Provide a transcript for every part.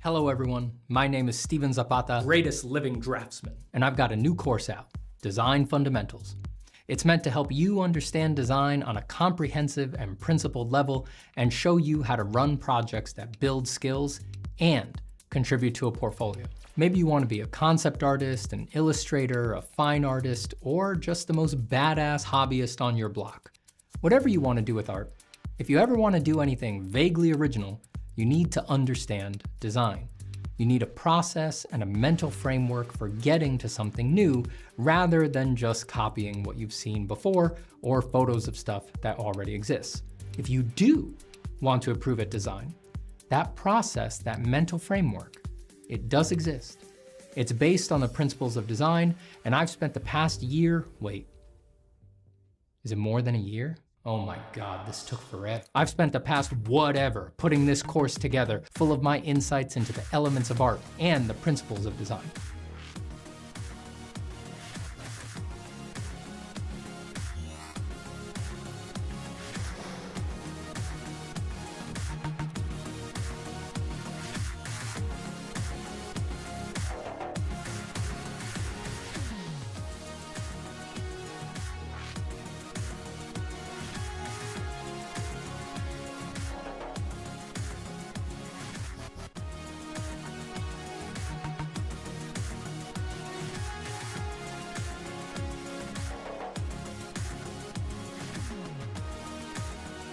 Hello everyone, my name is Steven Zapata, greatest living draftsman, and I've got a new course out, Design Fundamentals. It's meant to help you understand design on a comprehensive and principled level and show you how to run projects that build skills and contribute to a portfolio. Maybe you want to be a concept artist, an illustrator, a fine artist, or just the most badass hobbyist on your block. Whatever you want to do with art, if you ever want to do anything vaguely original, you need to understand design. You need a process and a mental framework for getting to something new rather than just copying what you've seen before or photos of stuff that already exists. If you do want to improve at design, that process, that mental framework, it does exist. It's based on the principles of design, and I've spent the past year, wait, is it more than a year? Oh my God, this took forever. I've spent the past whatever putting this course together, full of my insights into the elements of art and the principles of design.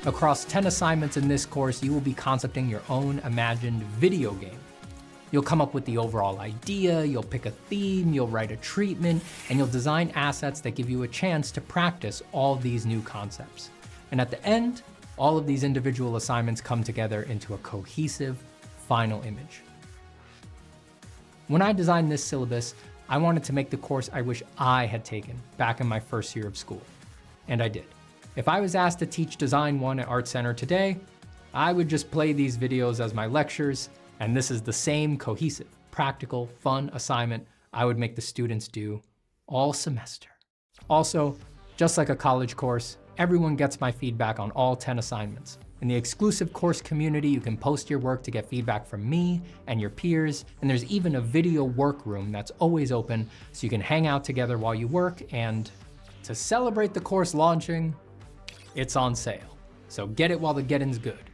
Across 10 assignments in this course, you will be concepting your own imagined video game. You'll come up with the overall idea, you'll pick a theme, you'll write a treatment, and you'll design assets that give you a chance to practice all these new concepts. And at the end, all of these individual assignments come together into a cohesive final image. When I designed this syllabus, I wanted to make the course I wish I had taken back in my first year of school. And I did. If I was asked to teach Design 1 at Art Center today, I would just play these videos as my lectures, and this is the same cohesive, practical, fun assignment I would make the students do all semester. Also, just like a college course, everyone gets my feedback on all 10 assignments. In the exclusive course community, you can post your work to get feedback from me and your peers, and there's even a video workroom that's always open so you can hang out together while you work, and to celebrate the course launching, it's on sale, so get it while the getting's good.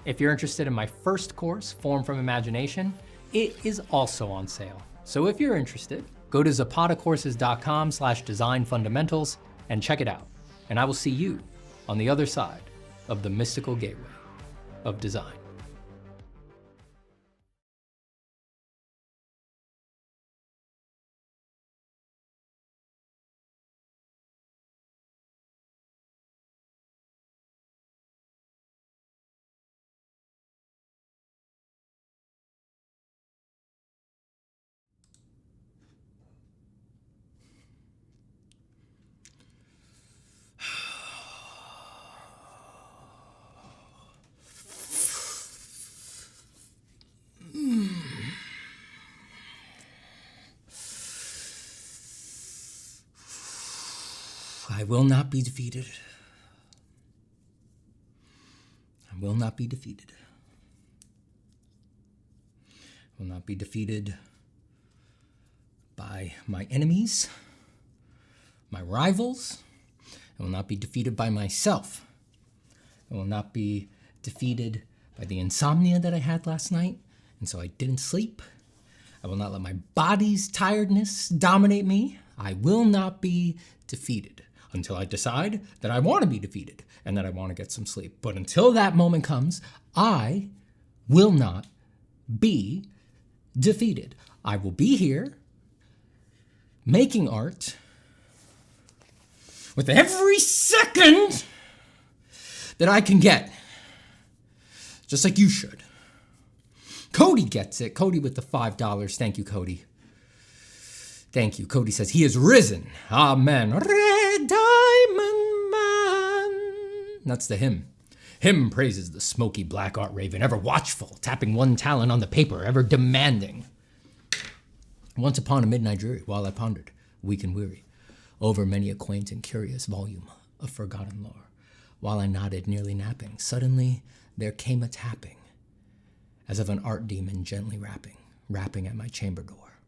If you're interested in my first course, Form from Imagination, it is also on sale. So if you're interested, go to zapatacourses.com/design fundamentals and check it out. And I will see you on the other side of the mystical gateway of design. I will not be defeated. I will not be defeated. I will not be defeated by my enemies, my rivals. I will not be defeated by myself. I will not be defeated by the insomnia that I had last night, and so I didn't sleep. I will not let my body's tiredness dominate me. I will not be defeated until I decide that I want to be defeated and that I want to get some sleep. But until that moment comes, I will not be defeated. I will be here making art with every second that I can get, just like you should. Cody gets it. Cody with the $5. Thank you, Cody. Thank you. Cody says, he is risen. Amen. Red Diamond Man. That's the hymn. Hymn praises the smoky black art raven, ever watchful, tapping one talon on the paper, ever demanding. Once upon a midnight dreary, while I pondered, weak and weary, over many a quaint and curious volume of forgotten lore, while I nodded, nearly napping, suddenly there came a tapping as of an art demon gently rapping at my chamber door.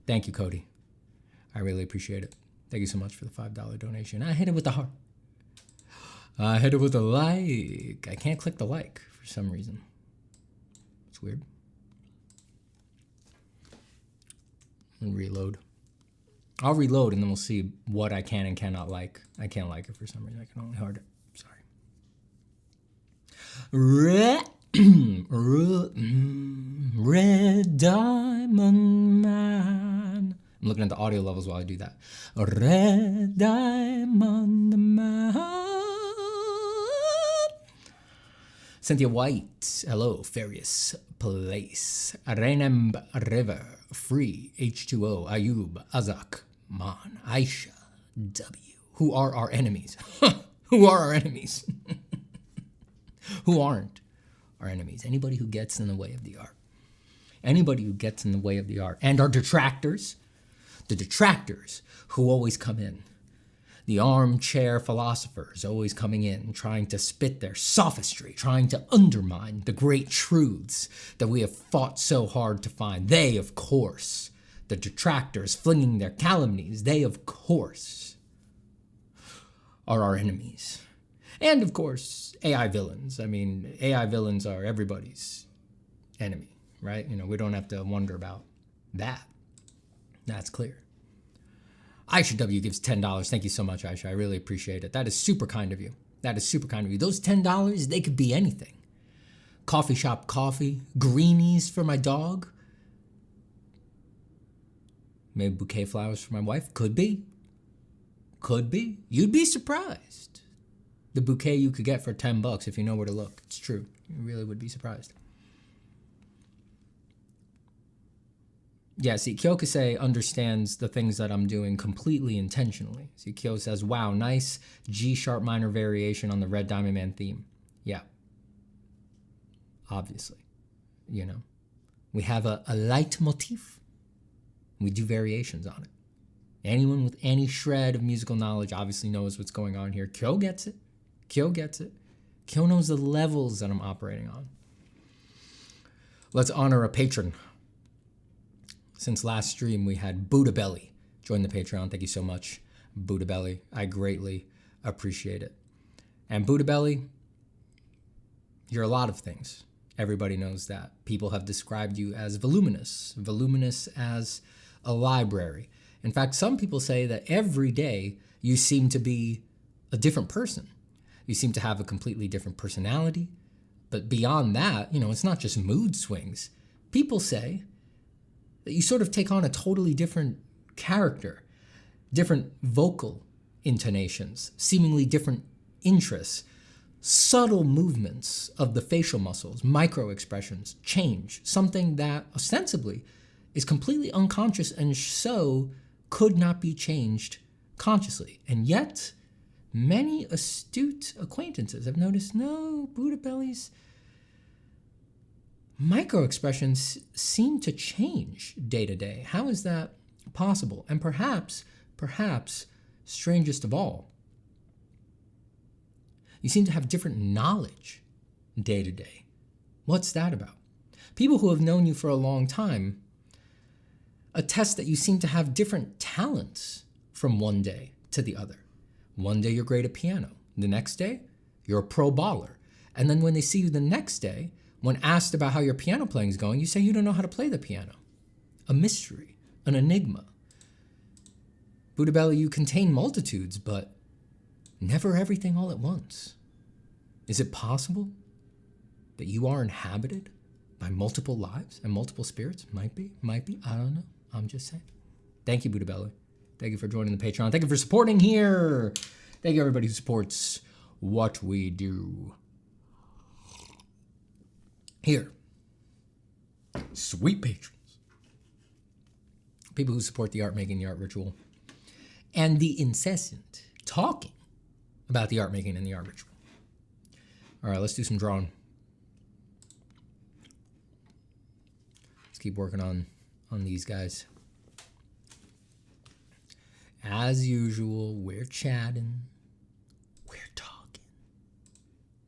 Thank you, Cody. I really appreciate it. Thank you so much for the $5 donation. I hit it with the heart. I hit it with a like. I can't click the like for some reason. It's weird. And reload. I'll reload and then we'll see what I can and cannot like. I can't like it for some reason. I can only heart it. Sorry. Red Diamond Man. I'm looking at the audio levels while I do that. Red Diamond Man. Cynthia White. Hello. Farius Place. Reinem River. Free. H2O. Ayub. Azak. Man. Aisha. W. Who are our enemies? Who are our enemies? Who aren't our enemies? Anybody who gets in the way of the art. Anybody who gets in the way of the art. And our detractors. The detractors who always come in. The armchair philosophers always coming in, trying to spit their sophistry, trying to undermine the great truths that we have fought so hard to find. They, of course, the detractors flinging their calumnies, they, of course, are our enemies. And, of course, AI villains. I mean, AI villains are everybody's enemy, right? You know, we don't have to wonder about that. That's clear. Aisha W gives $10. Thank you so much, Aisha. I really appreciate it. That is super kind of you. That is super kind of you. Those $10, they could be anything. Coffee shop coffee, greenies for my dog. Maybe bouquet flowers for my wife. Could be. Could be. You'd be surprised. The bouquet you could get for $10 if you know where to look. It's true. You really would be surprised. Yeah, see, Kyokuse understands the things that I'm doing completely intentionally. See, Kyo says, wow, nice G-sharp minor variation on the Red Diamond Man theme. Yeah. Obviously. You know. We have a leitmotif. We do variations on it. Anyone with any shred of musical knowledge obviously knows what's going on here. Kyo gets it. Kyo gets it. Kyo knows the levels that I'm operating on. Let's honor a patron. Since last stream, we had Buddha Belly join the Patreon. Thank you so much, Buddha Belly. I greatly appreciate it. And Buddha Belly, you're a lot of things. Everybody knows that. People have described you as voluminous as a library. In fact, some people say that every day you seem to be a different person. You seem to have a completely different personality. But beyond that, you know, it's not just mood swings. People say that you sort of take on a totally different character, different vocal intonations, seemingly different interests, subtle movements of the facial muscles, micro expressions change, something that ostensibly is completely unconscious and so could not be changed consciously. And yet, many astute acquaintances have noticed, no, Buddha Belly's micro-expressions seem to change day to day. How is that possible? And perhaps, strangest of all, you seem to have different knowledge day to day. What's that about? People who have known you for a long time attest that you seem to have different talents from one day to the other. One day you're great at piano. The next day, you're a pro baller. And then when they see you the next day, when asked about how your piano playing is going, you say you don't know how to play the piano. A mystery, an enigma. Buddha Belly, you contain multitudes, but never everything all at once. Is it possible that you are inhabited by multiple lives and multiple spirits? Might be, I don't know. I'm just saying. Thank you, Buddha Belly. Thank you for joining the Patreon. Thank you for supporting here. Thank you, everybody who supports what we do. Here, sweet patrons, people who support the art making, the art ritual, and the incessant talking about the art making and the art ritual. All right, let's do some drawing. Let's keep working on these guys. As usual, we're chatting, we're talking.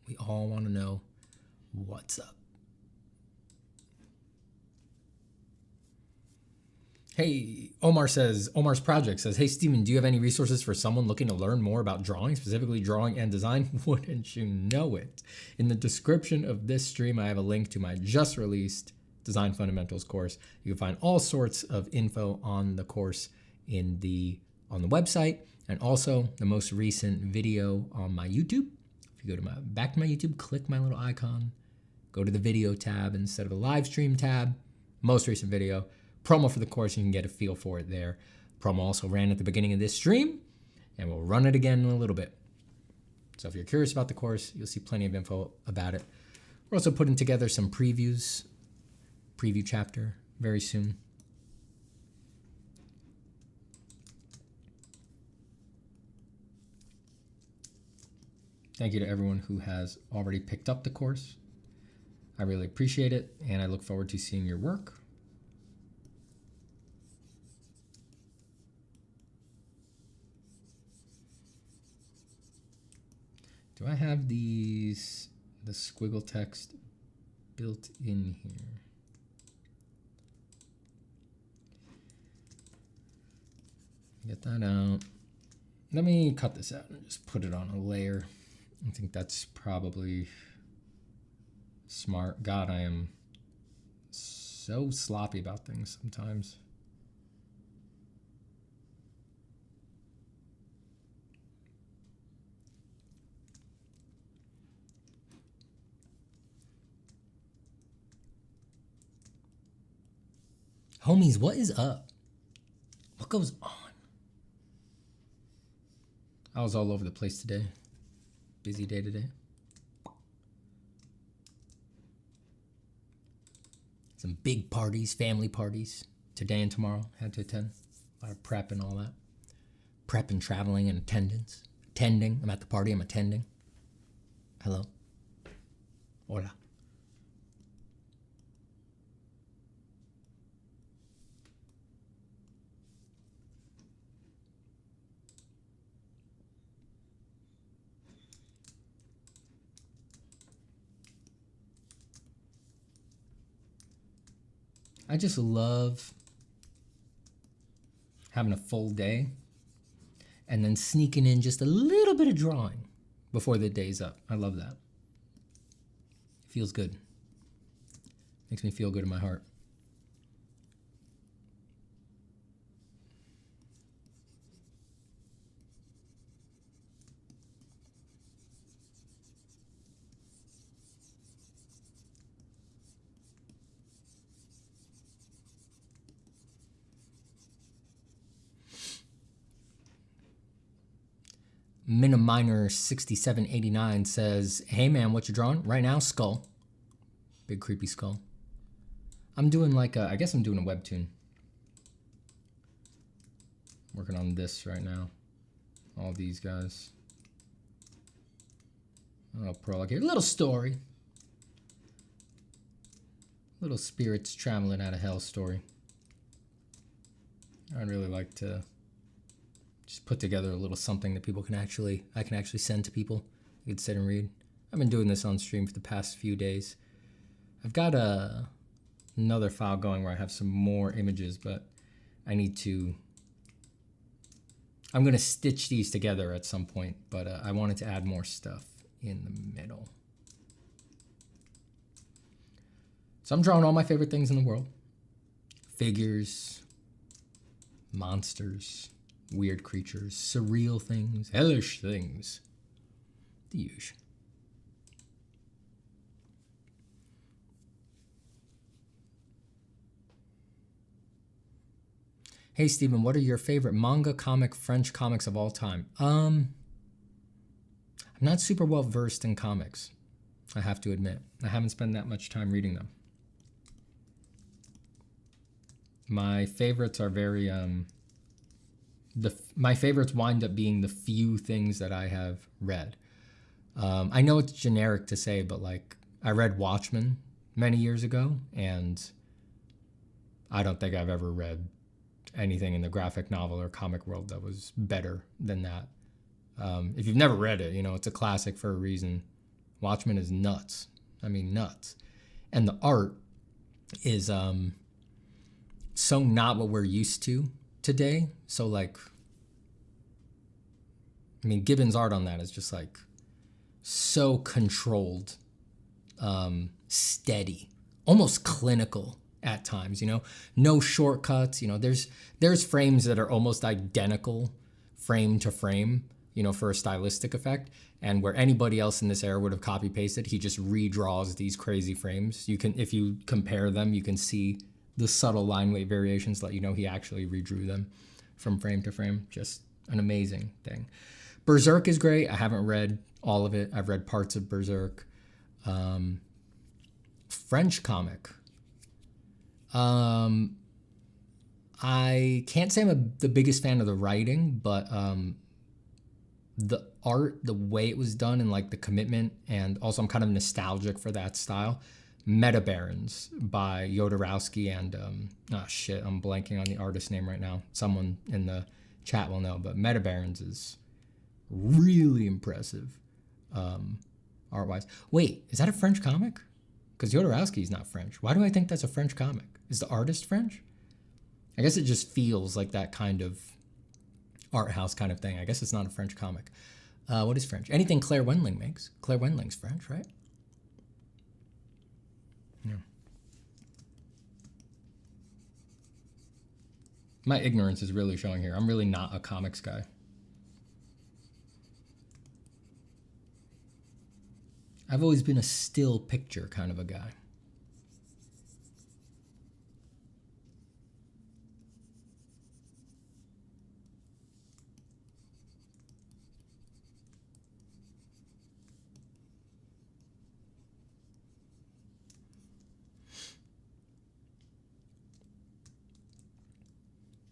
We all want to know what's up. Hey, Omar's project says, hey, Steven, do you have any resources for someone looking to learn more about drawing, specifically drawing and design? Wouldn't you know it? In the description of this stream, I have a link to my just released Design Fundamentals course. You can find all sorts of info on the course on the website, and also the most recent video on my YouTube. If you go to back to my YouTube, click my little icon, go to the video tab instead of the live stream tab, most recent video. Promo for the course, you can get a feel for it there. Promo also ran at the beginning of this stream, and we'll run it again in a little bit. So if you're curious about the course, you'll see plenty of info about it. We're also putting together some preview chapter very soon. Thank you to everyone who has already picked up the course. I really appreciate it, and I look forward to seeing your work. Do I have the squiggle text built in here? Get that out. Let me cut this out and just put it on a layer. I think that's probably smart. God, I am so sloppy about things sometimes. Homies, what is up? What goes on? I was all over the place today. Busy day today. Some big parties, family parties, today and tomorrow. Had to attend. A lot of prep and all that. Prep and traveling and attendance. Attending. I'm at the party, I'm attending. Hello. Hola. I just love having a full day and then sneaking in just a little bit of drawing before the day's up. I love that. It feels good. Makes me feel good in my heart. Miniminer 6789 says, hey man, what you drawing? Right now, skull. Big creepy skull. I'm doing like I guess I'm doing a webtoon. Working on this right now. All these guys. Oh, prologue here. Little story. Little spirits traveling out of hell story. I'd really like to just put together a little something that I can actually send to people. You could sit and read. I've been doing this on stream for the past few days. I've got another file going where I have some more images, but I'm gonna stitch these together at some point, but I wanted to add more stuff in the middle. So I'm drawing all my favorite things in the world. Figures, monsters, weird creatures, surreal things, hellish things. The usual. Hey Steven, what are your favorite manga, comic, French comics of all time? I'm not super well versed in comics, I have to admit. I haven't spent that much time reading them. My favorites are very my favorites wind up being the few things that I have read. I know it's generic to say, but like I read Watchmen many years ago, and I don't think I've ever read anything in the graphic novel or comic world that was better than that. If you've never read it, you know, it's a classic for a reason. Watchmen is nuts. I mean, nuts. And the art is so not what we're used to today. So like, I mean, Gibbon's art on that is just like so controlled, steady, almost clinical at times, you know, no shortcuts. You know, there's frames that are almost identical frame to frame, you know, for a stylistic effect. And where anybody else in this era would have copy pasted, he just redraws these crazy frames. You can, if you compare them, you can see the subtle line weight variations, let you know he actually redrew them from frame to frame. Just an amazing thing. Berserk is great. I haven't read all of it. I've read parts of Berserk. French comic. I can't say I'm the biggest fan of the writing, but the art, the way it was done, and like the commitment, and also I'm kind of nostalgic for that style. Meta Barons by Jodorowsky and I'm blanking on the artist name right now. Someone in the chat will know, but Meta Barons is really impressive art-wise. Wait, is that a French comic? Because Jodorowsky is not French. Why do I think that's a French comic? Is the artist French? I guess it just feels like that kind of art house kind of thing. I guess it's not a French comic. What is French? Anything Claire Wendling makes. Claire Wendling's French, right? Yeah. My ignorance is really showing here. I'm really not a comics guy. I've always been a still picture kind of a guy.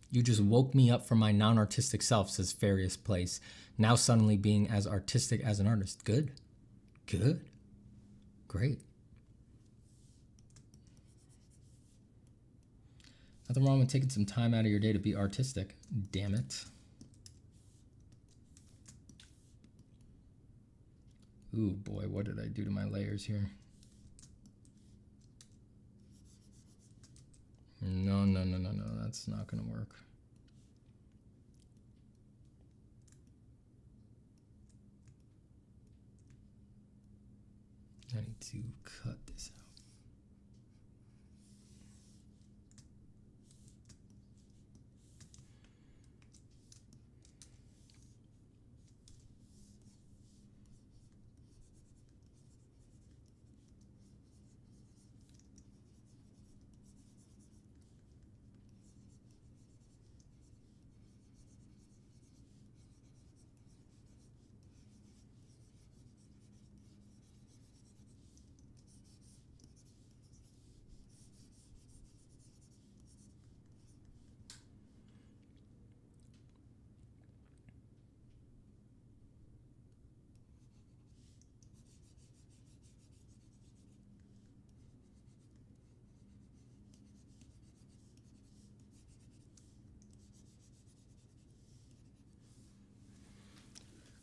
You just woke me up from my non-artistic self, says Farius Place. Now suddenly being as artistic as an artist. Good. Good. Great. Nothing wrong with taking some time out of your day to be artistic. Damn it. Ooh, boy, what did I do to my layers here? No, that's not gonna work. I need to cut this out.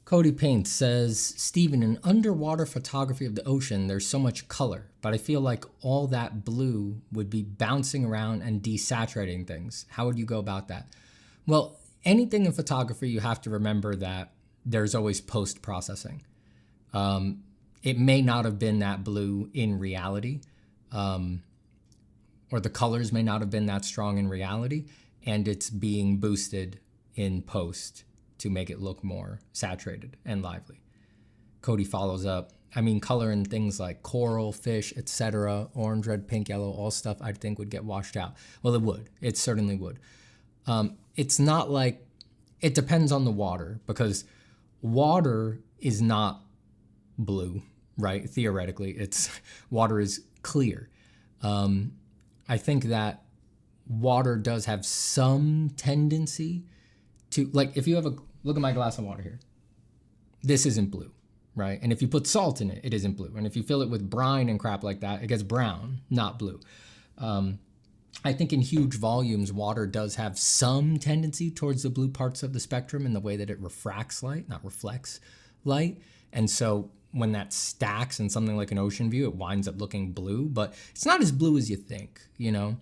Cody Paint says, Steven, in underwater photography of the ocean, there's so much color, but I feel like all that blue would be bouncing around and desaturating things. How would you go about that? Well, anything in photography, you have to remember that there's always post-processing. It may not have been that blue in reality, or the colors may not have been that strong in reality, and it's being boosted in post to make it look more saturated and lively. Cody follows up, I mean, color in things like coral, fish, etc., orange, red, pink, yellow, all stuff I think would get washed out. Well, it would. It certainly would. It's not like, it depends on the water, because water is not blue, right? Theoretically, water is clear. I think that water does have some tendency to, like, if you have look at my glass of water here. This isn't blue, right? And if you put salt in it, it isn't blue. And if you fill it with brine and crap like that, it gets brown, not blue. I think in huge volumes, water does have some tendency towards the blue parts of the spectrum in the way that it refracts light, not reflects light. And so when that stacks in something like an ocean view, it winds up looking blue, but it's not as blue as you think, you know?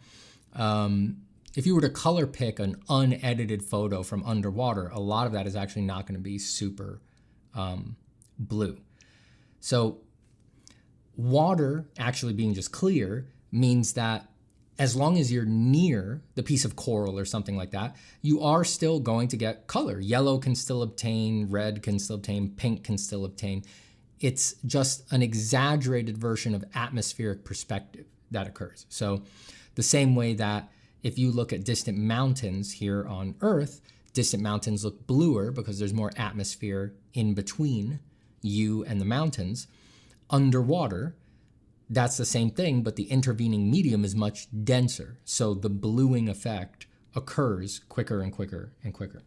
If you were to color pick an unedited photo from underwater, a lot of that is actually not going to be super blue. So water actually being just clear means that as long as you're near the piece of coral or something like that, you are still going to get color. Yellow can still obtain, red can still obtain, pink can still obtain. It's just an exaggerated version of atmospheric perspective that occurs. So the same way that if you look at distant mountains here on Earth, distant mountains look bluer because there's more atmosphere in between you and the mountains. Underwater, that's the same thing, but the intervening medium is much denser. So the bluing effect occurs quicker and quicker and quicker.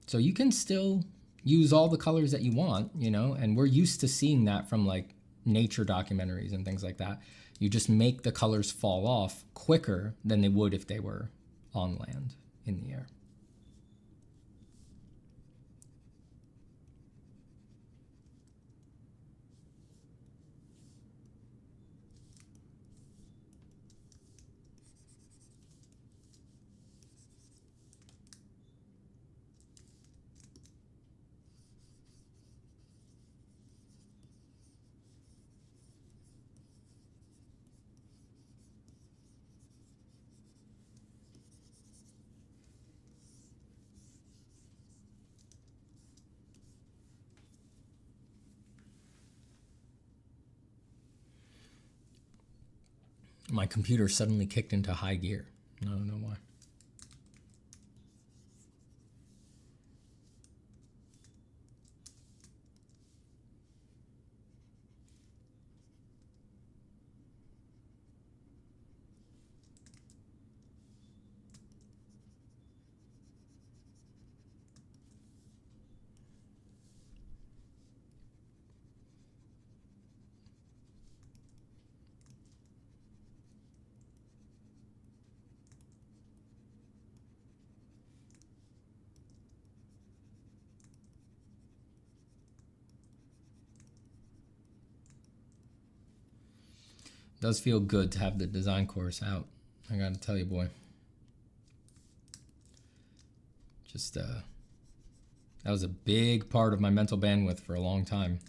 So you can still use all the colors that you want, you know, and we're used to seeing that from like nature documentaries and things like that. You just make the colors fall off quicker than they would if they were on land in the air. My computer suddenly kicked into high gear. I don't know why. It does feel good to have the design course out. I gotta tell you, boy. Just, that was a big part of my mental bandwidth for a long time.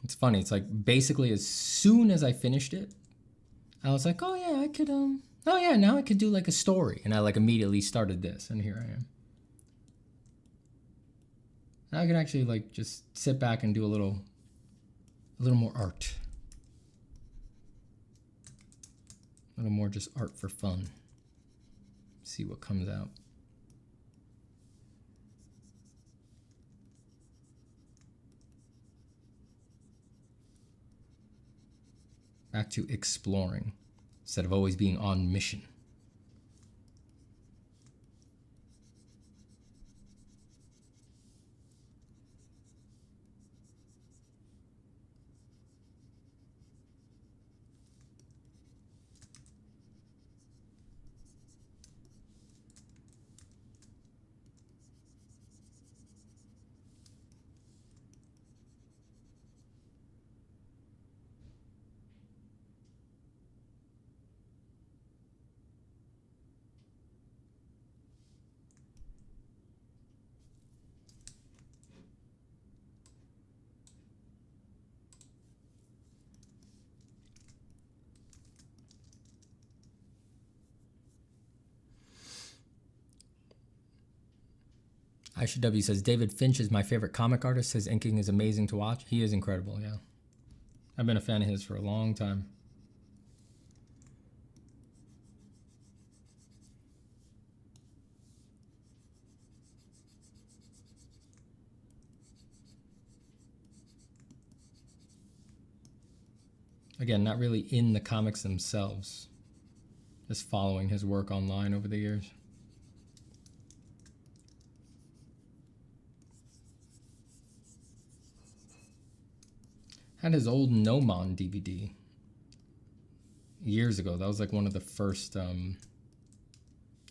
It's funny. It's like basically as soon as I finished it, I was like, oh yeah, I could, oh yeah, now I could do like a story. And I like immediately started this, and here I am. Now I can actually like just sit back and do a little more art. A little more just art for fun. See what comes out. Back to exploring instead of always being on mission. ISHW says, David Finch is my favorite comic artist. His inking is amazing to watch. He is incredible, yeah. I've been a fan of his for a long time. Again, not really in the comics themselves, just following his work online over the years. Had his old Nomon DVD years ago. That was like one of the first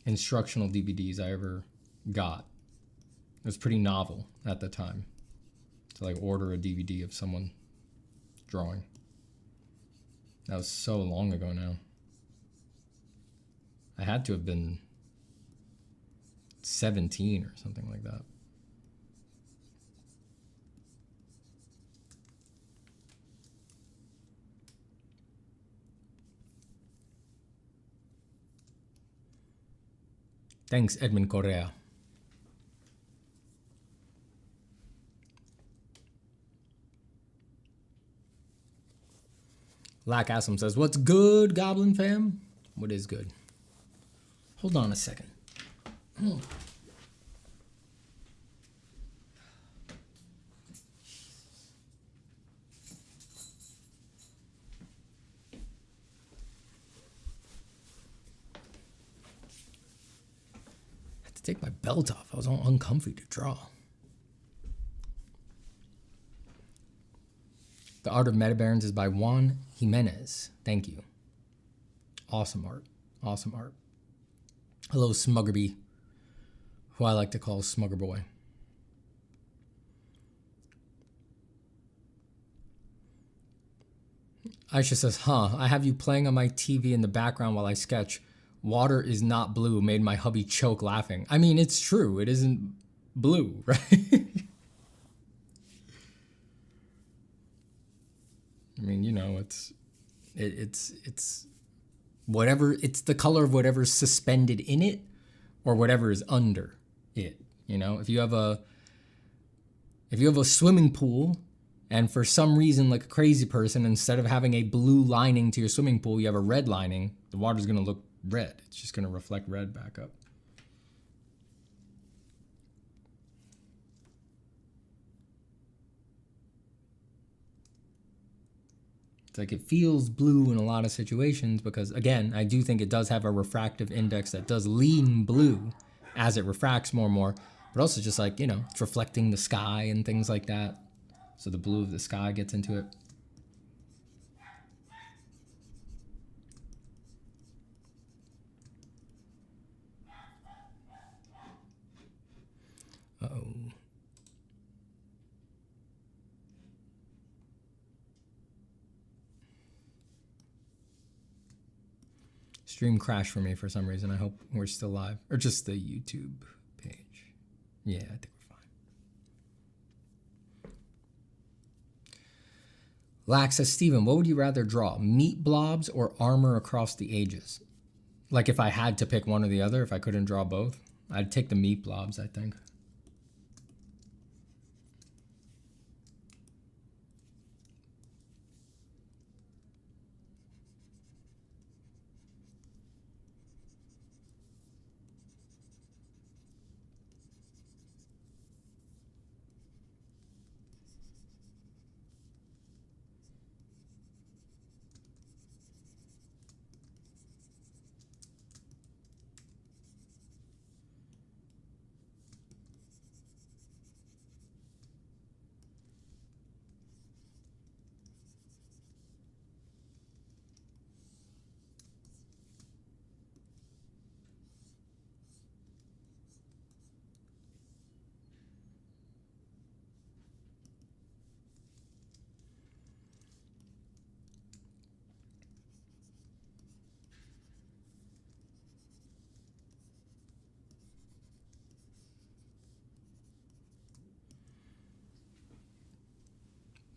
instructional DVDs I ever got. It was pretty novel at the time to like order a DVD of someone drawing. That was so long ago now. I had to have been 17 or something like that. Thanks, Edmund Correa. Lack Aslam says, what's good, Goblin fam? What is good? Hold on a second. Oh. Take my belt off. I was all uncomfy to draw. The Art of Meta Barons is by Juan Jimenez. Thank you. Awesome art. Awesome art. Hello, Smuggerby, who I like to call Smugger Boy. Aisha says, I have you playing on my TV in the background while I sketch. Water is not blue made my hubby choke laughing. I mean, it's true. It isn't blue, right? I mean, you know, it's whatever, it's the color of whatever's suspended in it or whatever is under it. You know, if you have a swimming pool and for some reason, like a crazy person, instead of having a blue lining to your swimming pool, you have a red lining, the water's going to look red. It's just going to reflect red back up. It's like it feels blue in a lot of situations because, again, I do think it does have a refractive index that does lean blue as it refracts more and more, but also just like, you know, it's reflecting the sky and things like that. So the blue of the sky gets into it. Uh-oh. Stream crashed for me for some reason. I hope we're still live. Or just the YouTube page. Yeah, I think we're fine. Lax says, Steven, what would you rather draw? Meat blobs or armor across the ages? Like if I had to pick one or the other, if I couldn't draw both, I'd take the meat blobs, I think.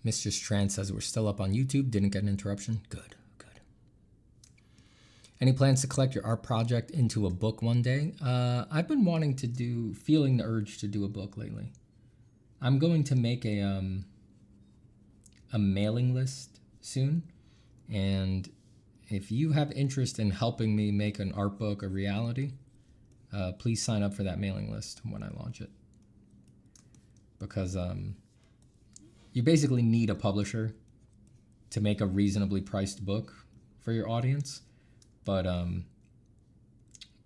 Mr. Strand says we're still up on YouTube. Didn't get an interruption. Good, good. Any plans to collect your art project into a book one day? I've been wanting to feeling the urge to do a book lately. I'm going to make a mailing list soon. And if you have interest in helping me make an art book a reality, please sign up for that mailing list when I launch it. Because you basically need a publisher to make a reasonably priced book for your audience. But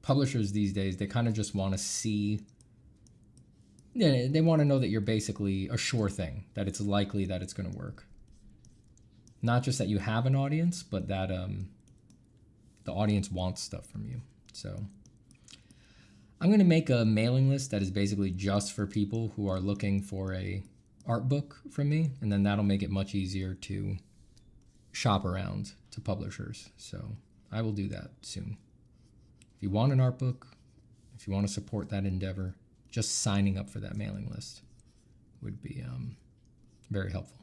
publishers these days, they kind of just want to see, they want to know that you're basically a sure thing, that it's likely that it's going to work. Not just that you have an audience, but that the audience wants stuff from you. So I'm going to make a mailing list that is basically just for people who are looking for a art book from me, and then that'll make it much easier to shop around to publishers. So I will do that soon. If you want an art book, if you want to support that endeavor, just signing up for that mailing list would be very helpful.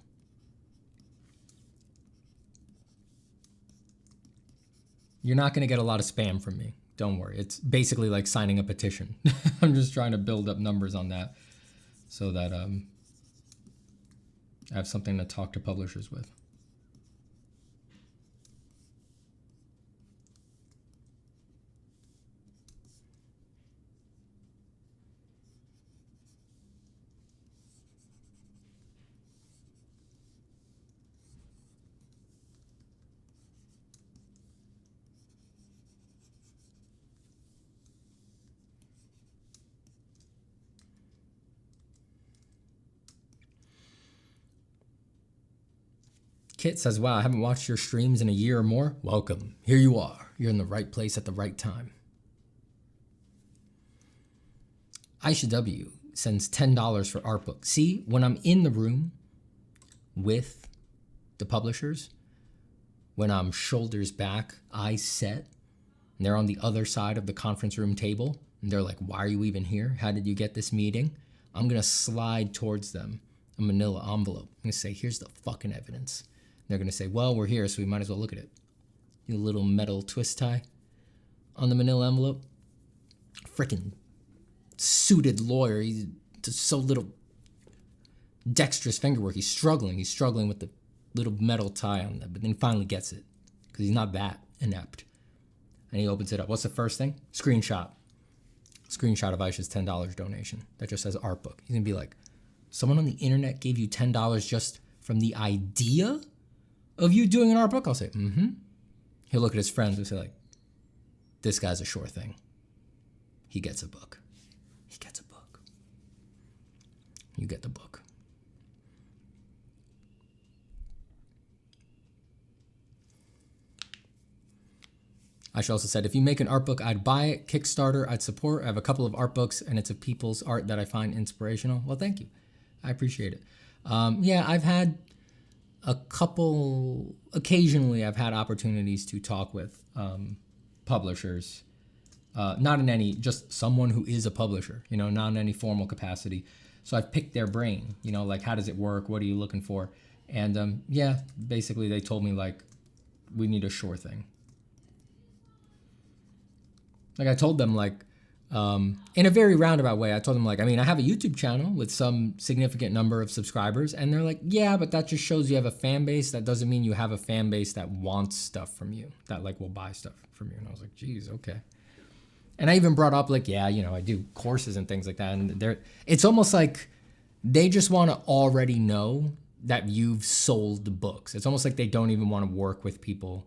You're not going to get a lot of spam from me. Don't worry. It's basically like signing a petition. I'm just trying to build up numbers on that so that I have something to talk to publishers with. Kit says, wow, I haven't watched your streams in a year or more. Welcome. Here you are. You're in the right place at the right time. Aisha W sends $10 for art book. See, when I'm in the room with the publishers, when I'm shoulders back, eyes set, and they're on the other side of the conference room table, and they're like, why are you even here? How did you get this meeting? I'm going to slide towards them a manila envelope. I'm going to say, here's the fucking evidence. They're going to say, well, we're here, so we might as well look at it. You little metal twist tie on the manila envelope. Frickin' suited lawyer. He's just so little dexterous fingerwork. He's struggling with the little metal tie on that, but then he finally gets it because he's not that inept. And he opens it up. What's the first thing? Screenshot of Aisha's $10 donation that just says art book. He's going to be like, someone on the internet gave you $10 just from the idea of you doing an art book? I'll say, mm-hmm. He'll look at his friends and say, like, this guy's a sure thing. He gets a book. He gets a book. You get the book. Aisha also said, if you make an art book, I'd buy it. Kickstarter, I'd support. I have a couple of art books, and it's of people's art that I find inspirational. Well, thank you. I appreciate it. Yeah, I've had a couple, occasionally I've had opportunities to talk with publishers, not in any, just someone who is a publisher, you know, not in any formal capacity. So I've picked their brain, you know, like, how does it work? What are you looking for? And yeah, basically they told me, like, we need a sure thing. Like, I told them, like, in a very roundabout way, I told them, like, I mean, I have a YouTube channel with some significant number of subscribers, and they're like, yeah, but that just shows you have a fan base. That doesn't mean you have a fan base that wants stuff from you, that, like, will buy stuff from you. And I was like, geez, okay. And I even brought up, like, yeah, you know, I do courses and things like that, and it's almost like they just want to already know that you've sold books. It's almost like they don't even want to work with people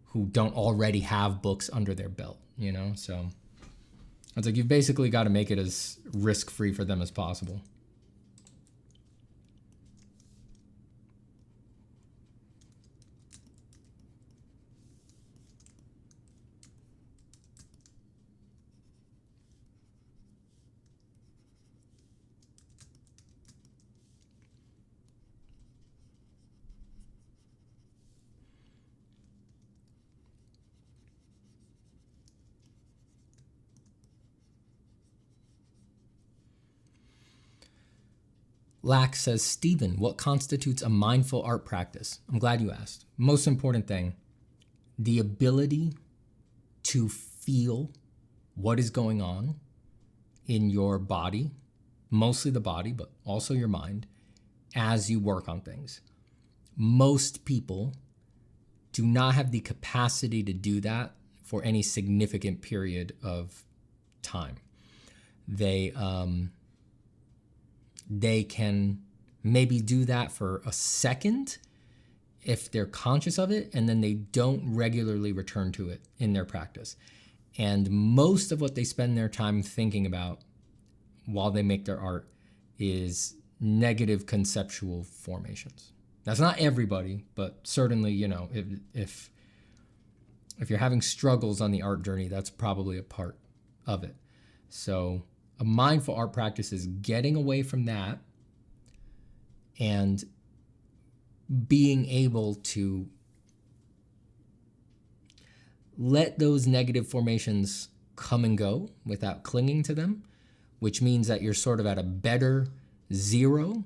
who don't already have books under their belt, you know? So it's like, you've basically got to make it as risk-free for them as possible. Lack says, Stephen, what constitutes a mindful art practice? I'm glad you asked. Most important thing, the ability to feel what is going on in your body, mostly the body, but also your mind, as you work on things. Most people do not have the capacity to do that for any significant period of time. They can maybe do that for a second if they're conscious of it, and then they don't regularly return to it in their practice. And most of what they spend their time thinking about while they make their art is negative conceptual formations. That's not everybody, but certainly, you know, if you're having struggles on the art journey, that's probably a part of it. So a mindful art practice is getting away from that and being able to let those negative formations come and go without clinging to them, which means that you're sort of at a better zero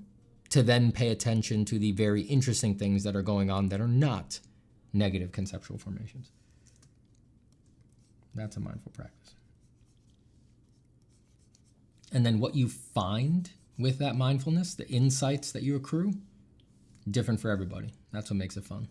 to then pay attention to the very interesting things that are going on that are not negative conceptual formations. That's a mindful practice. And then what you find with that mindfulness, the insights that you accrue, different for everybody. That's what makes it fun.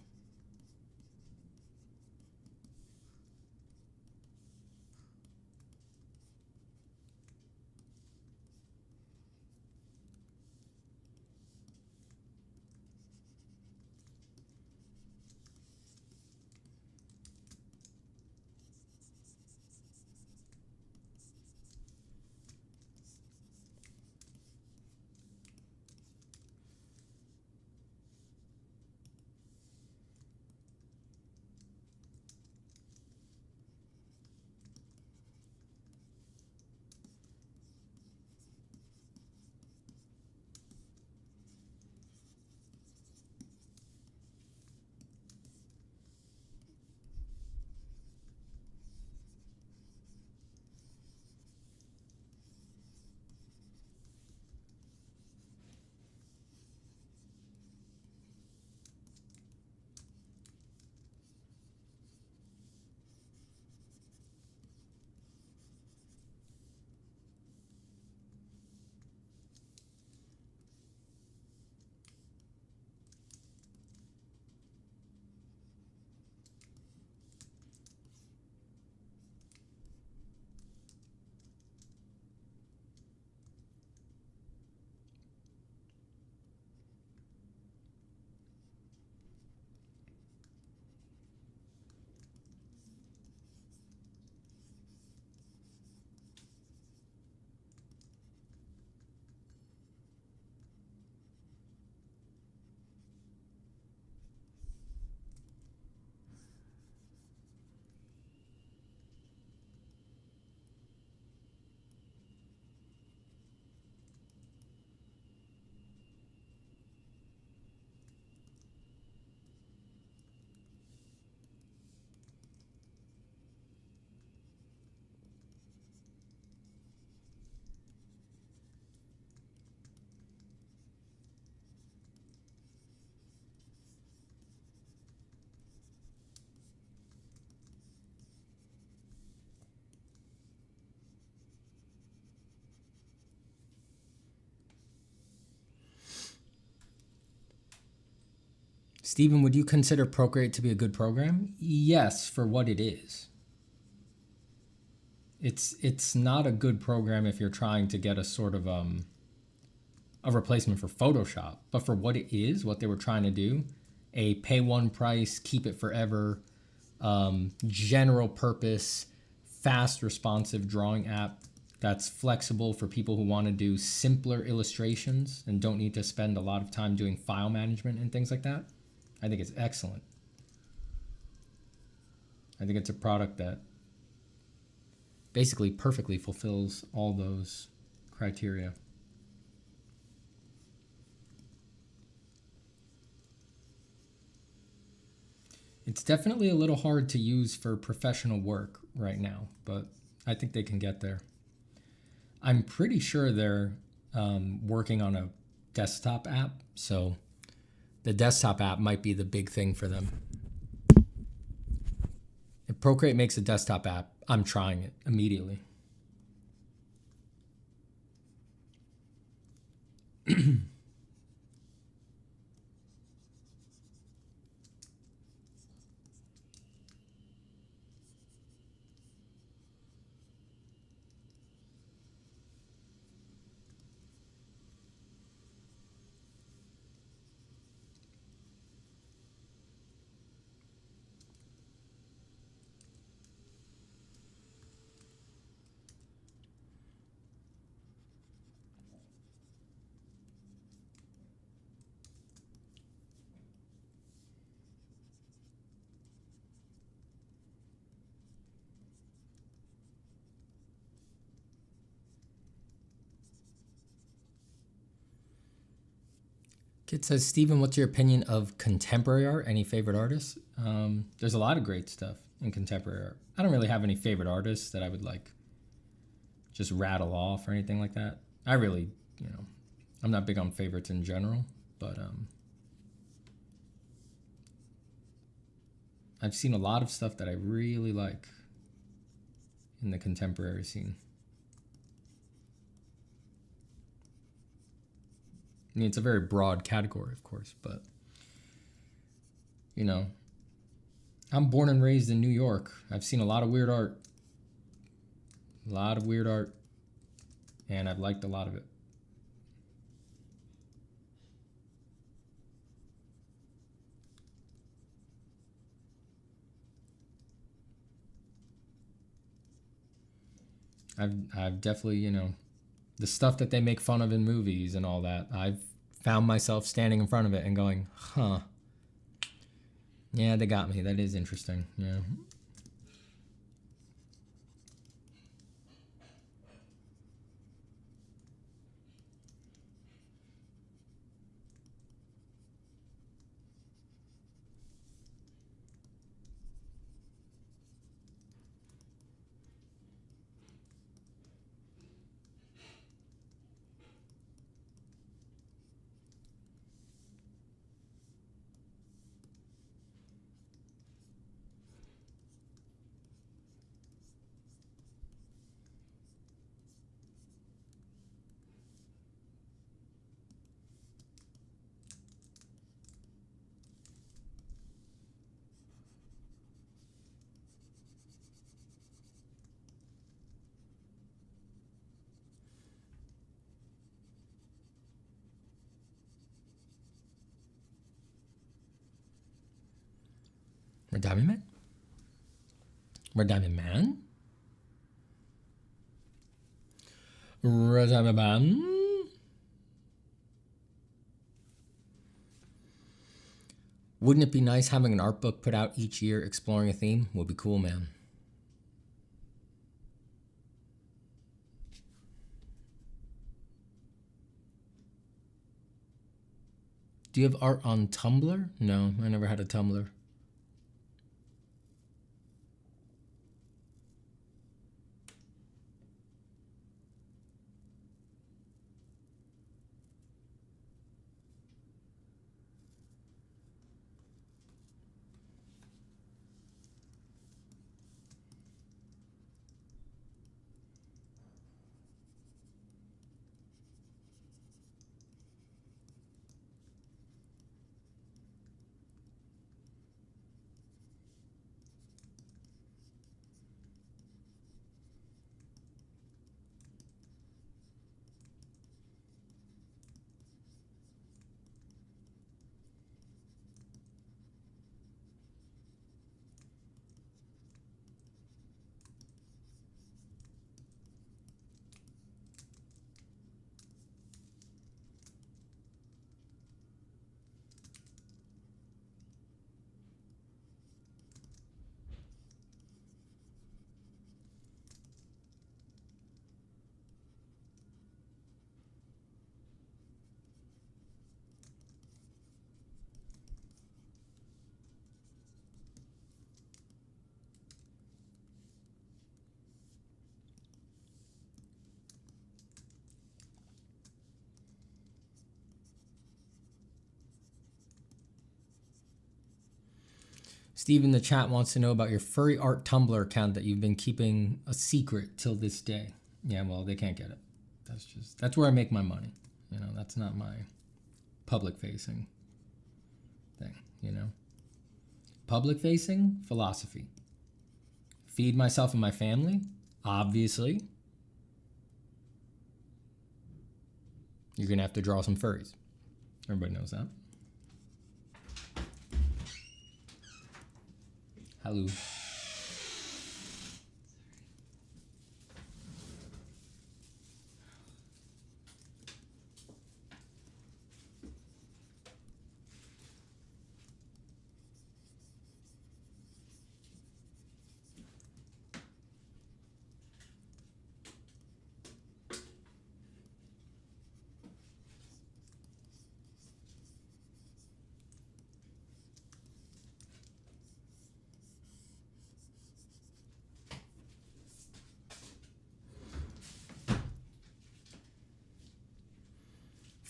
Stephen, would you consider Procreate to be a good program? Yes, for what it is. It's not a good program if you're trying to get a sort of a replacement for Photoshop, but for what it is, what they were trying to do, a pay one price, keep it forever, general purpose, fast responsive drawing app that's flexible for people who want to do simpler illustrations and don't need to spend a lot of time doing file management and things like that. I think it's excellent. I think it's a product that basically perfectly fulfills all those criteria. It's definitely a little hard to use for professional work right now, but I think they can get there. I'm pretty sure they're working on a desktop app, so the desktop app might be the big thing for them. If Procreate makes a desktop app, I'm trying it immediately. Kid says, Steven, what's your opinion of contemporary art? Any favorite artists? There's a lot of great stuff in contemporary art. I don't really have any favorite artists that I would like just rattle off or anything like that. I really, I'm not big on favorites in general, but I've seen a lot of stuff that I really like in the contemporary scene. I mean, it's a very broad category, of course, but, I'm born and raised in New York. I've seen a lot of weird art. And I've liked a lot of it. I've definitely, the stuff that they make fun of in movies and all that, I've found myself standing in front of it and going, huh. Yeah, they got me. That is interesting. Yeah. Red Diamond Man? Red Diamond Man? Red Diamond Man? Wouldn't it be nice having an art book put out each year exploring a theme? Would be cool, man. Do you have art on Tumblr? No, I never had a Tumblr. Steve in the chat wants to know about your furry art Tumblr account that you've been keeping a secret till this day. Yeah, well, they can't get it. That's where I make my money. That's not my public facing thing, Public facing, philosophy. Feed myself and my family, obviously. You're gonna have to draw some furries. Everybody knows that. Hello.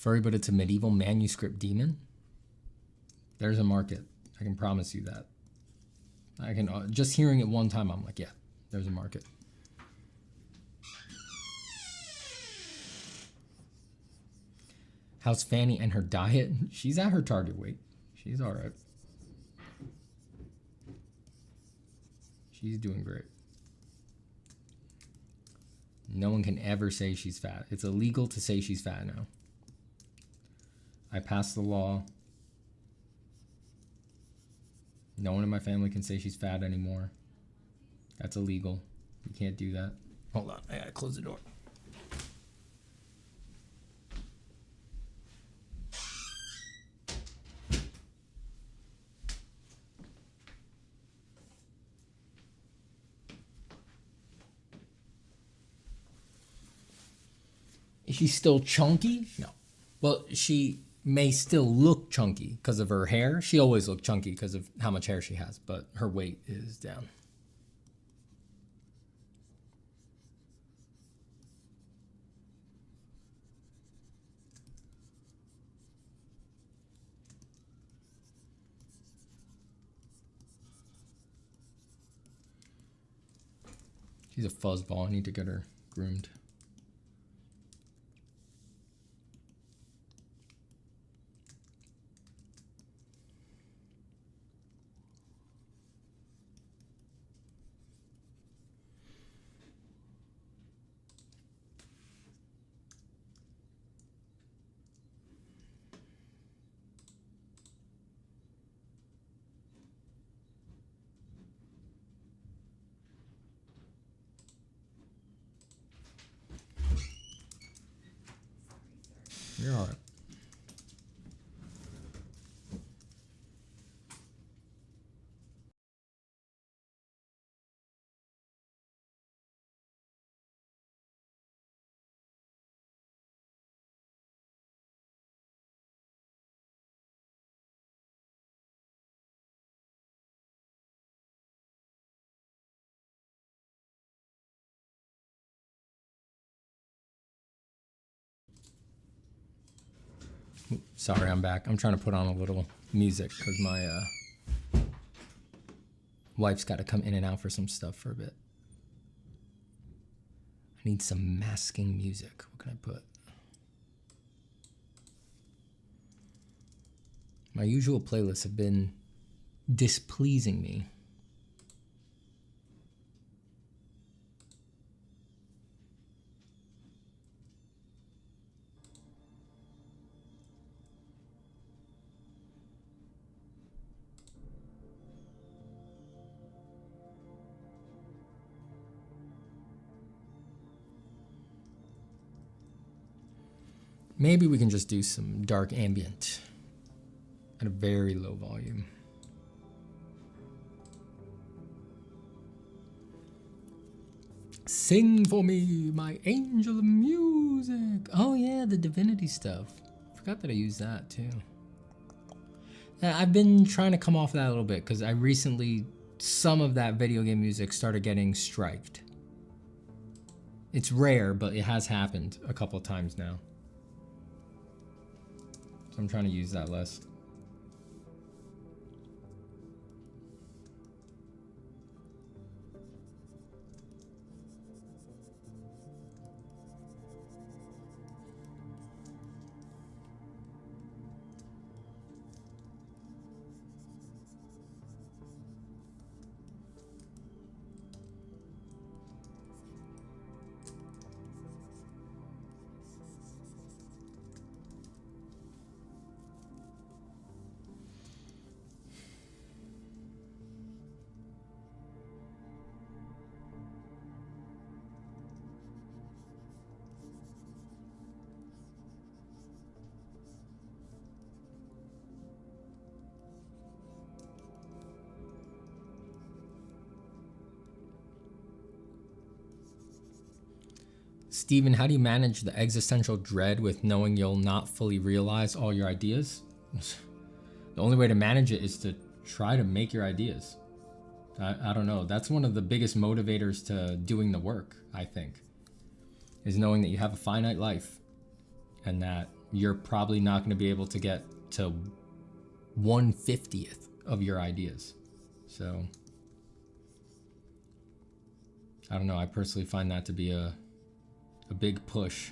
Furry, but it's a medieval manuscript demon. There's a market. I can promise you that. I can just hearing it one time, I'm like, yeah, there's a market. How's Fanny and her diet? She's at her target weight. She's all right. She's doing great. No one can ever say she's fat. It's illegal to say she's fat now. I passed the law. No one in my family can say she's fat anymore. That's illegal. You can't do that. Hold on, I gotta close the door. Is she still chunky? No. Well, she may still look chunky because of her hair. She always looked chunky because of how much hair she has, but her weight is down. She's a fuzzball. I need to get her groomed. You're all right. Sorry, I'm back. I'm trying to put on a little music because my wife's got to come in and out for some stuff for a bit. I need some masking music. What can I put? My usual playlists have been displeasing me. Maybe we can just do some dark ambient at a very low volume. Sing for me, my angel of music. Oh yeah, the divinity stuff. Forgot that I used that too. I've been trying to come off that a little bit because I recently, some of that video game music started getting striked. It's rare, but it has happened a couple of times now. So I'm trying to use that less. Steven, how do you manage the existential dread with knowing you'll not fully realize all your ideas? The only way to manage it is to try to make your ideas. I don't know. That's one of the biggest motivators to doing the work, I think, is knowing that you have a finite life and that you're probably not going to be able to get to 1/50th of your ideas. So I don't know. I personally find that to be a big push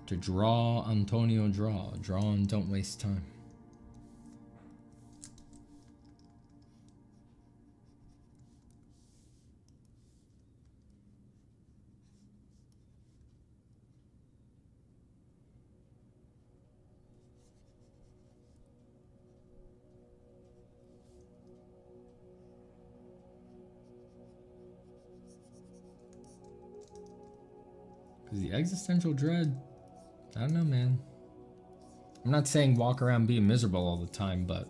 to draw, Antonio, draw and don't waste time. The existential dread, I don't know, man. I'm not saying walk around being miserable all the time, but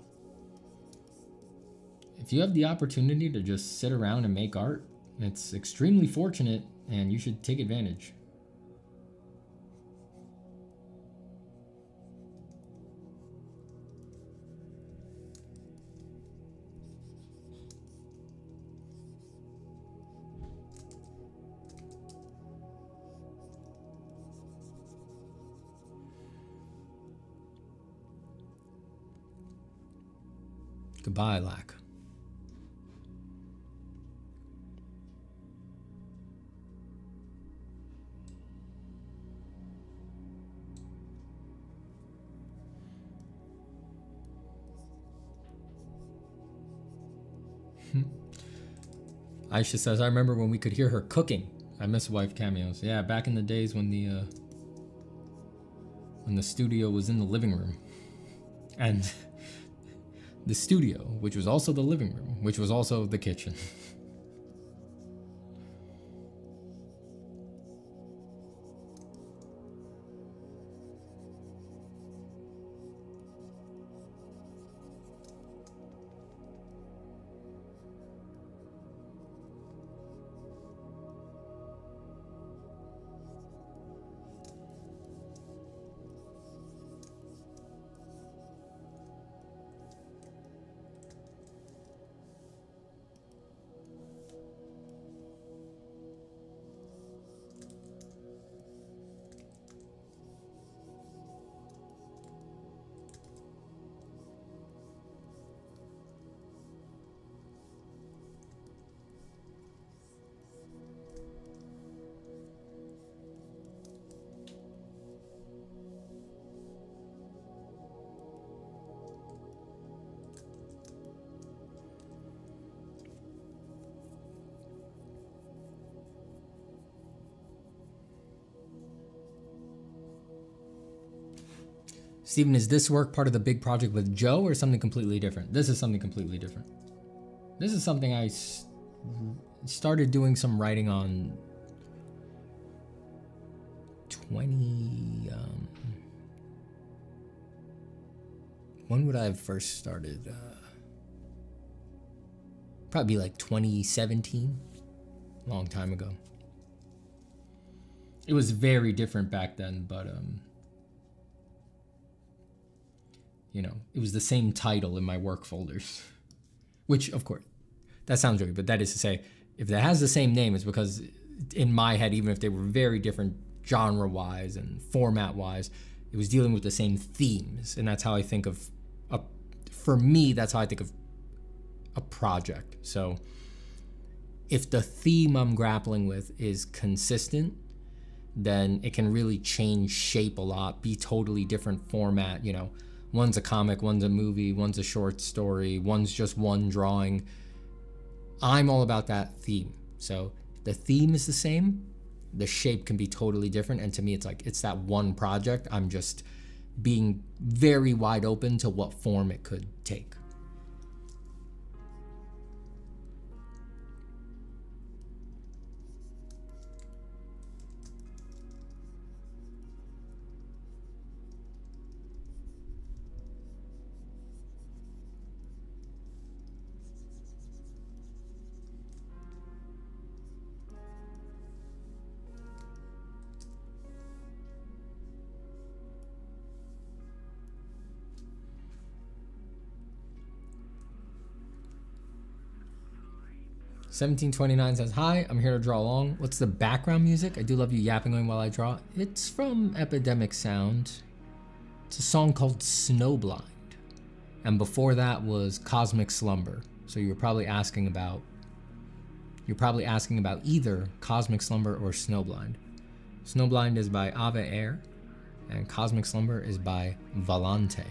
if you have the opportunity to just sit around and make art, it's extremely fortunate and you should take advantage. Goodbye, Lack. Aisha says, I remember when we could hear her cooking. I miss wife cameos. Yeah, back in the days when the studio was in the living room. And the studio, which was also the living room, which was also the kitchen. Steven, is this work part of the big project with Joe or something completely different? This is something completely different. This is something I started doing some writing on when would I have first started? Probably like 2017, a long time ago. It was very different back then, but you know, it was the same title in my work folders, which of course, that sounds weird, but that is to say, if it has the same name, it's because in my head, even if they were very different genre-wise and format-wise, it was dealing with the same themes. And that's how I think of, for me, that's how I think of a project. So if the theme I'm grappling with is consistent, then it can really change shape a lot, be totally different format, you know. One's a comic, one's a movie, one's a short story, one's just one drawing. I'm all about that theme. So the theme is the same, the shape can be totally different. And to me, it's like, it's that one project. I'm just being very wide open to what form it could take. 1729 says, hi, I'm here to draw along. What's the background music? I do love you yapping while I draw. It's from Epidemic Sound. It's a song called Snowblind. And before that was Cosmic Slumber. So you're probably asking about either Cosmic Slumber or Snowblind. Snowblind is by Ave Air, and Cosmic Slumber is by Valante.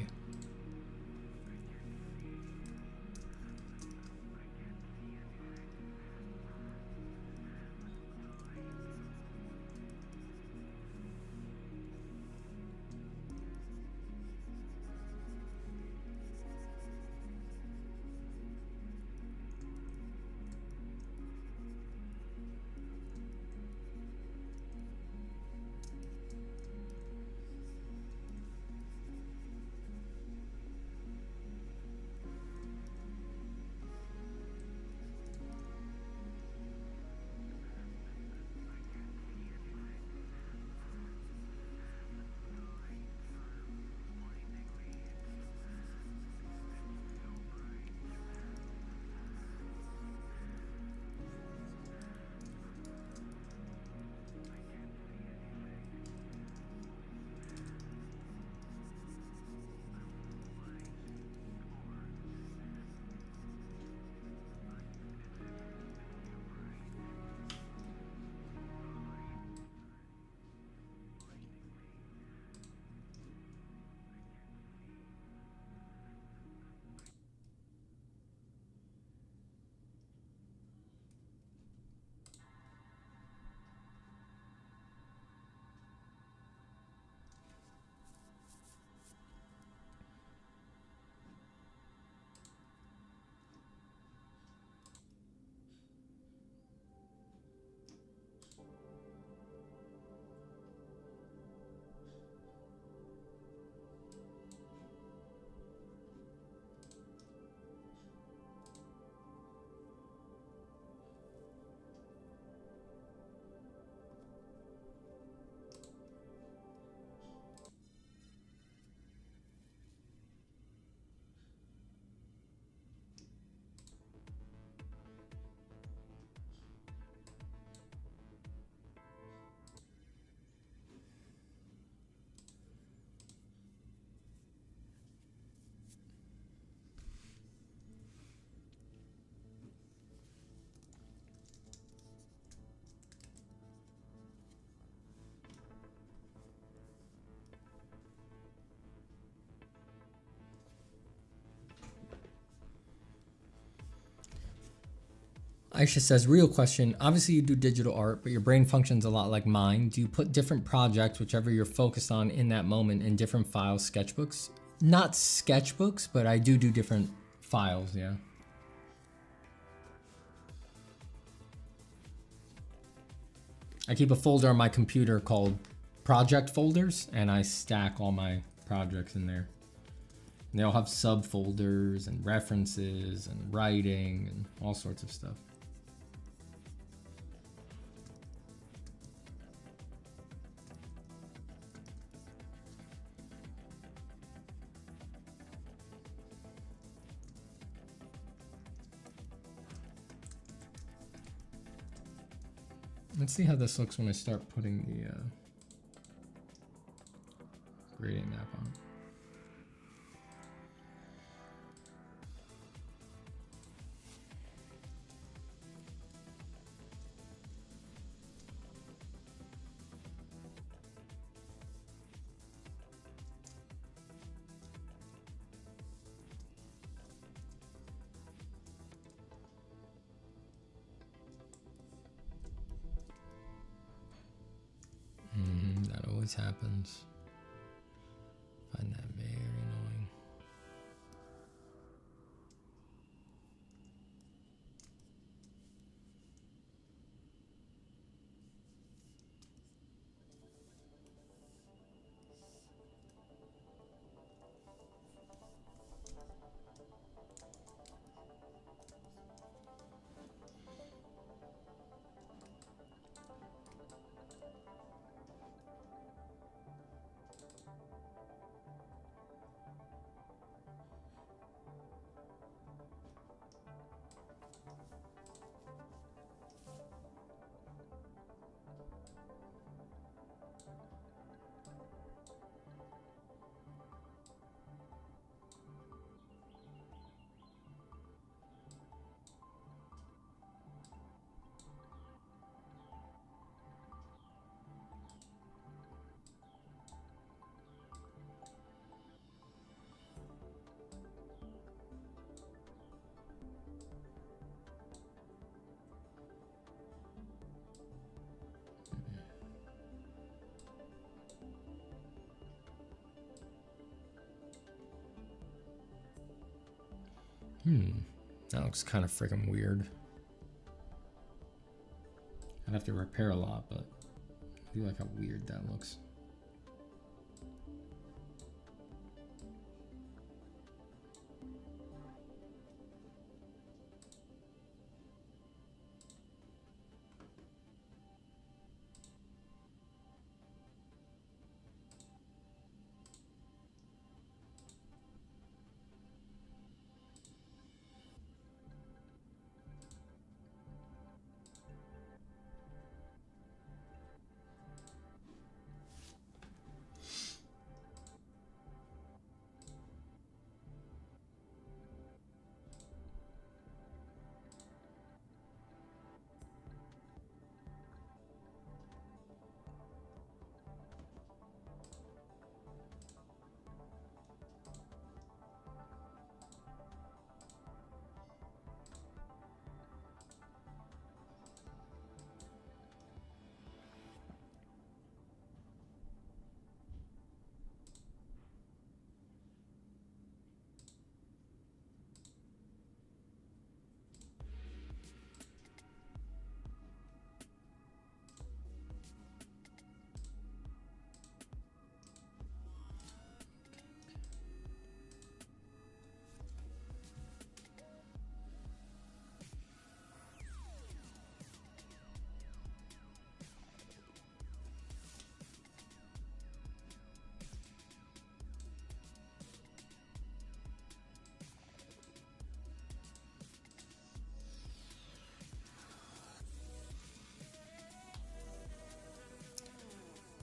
Aisha says, real question. Obviously you do digital art, but your brain functions a lot like mine. Do you put different projects, whichever you're focused on in that moment, in different files, sketchbooks? Not sketchbooks, but I do different files, yeah. I keep a folder on my computer called project folders, and I stack all my projects in there. And they all have subfolders and references and writing and all sorts of stuff. Let's see how this looks when I start putting the gradient map on. That always happens. Find that very annoying. That looks kind of freaking weird. I'd have to repair a lot, but I do like how weird that looks.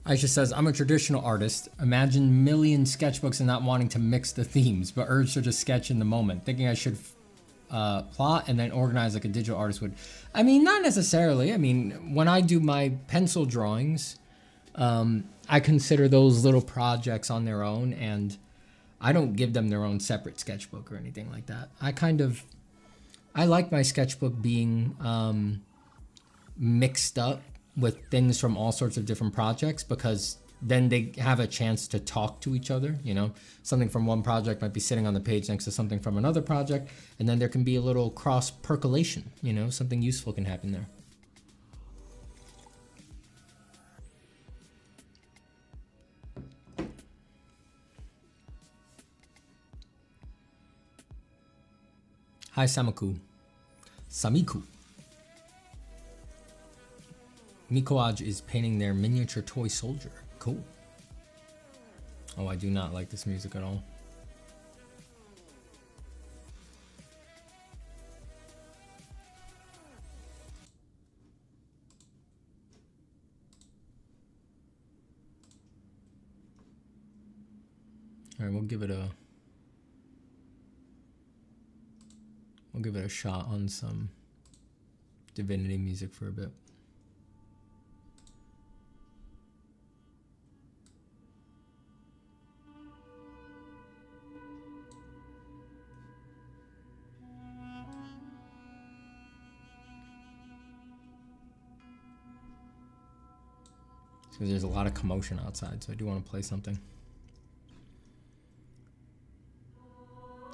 Aisha says, I'm a traditional artist. Imagine million sketchbooks and not wanting to mix the themes, but urge to just sketch in the moment. Thinking I should plot and then organize like a digital artist would. I mean, not necessarily. I mean, when I do my pencil drawings, I consider those little projects on their own, and I don't give them their own separate sketchbook or anything like that. I like my sketchbook being mixed up with things from all sorts of different projects, because then they have a chance to talk to each other. You know, something from one project might be sitting on the page next to something from another project, and then there can be a little cross percolation, you know, something useful can happen there. Hi, Samiku. Mikoaj is painting their miniature toy soldier. Cool. Oh, I do not like this music at all. All right, we'll give it a shot on some Divinity music for a bit. Because there's a lot of commotion outside, so I do want to play something.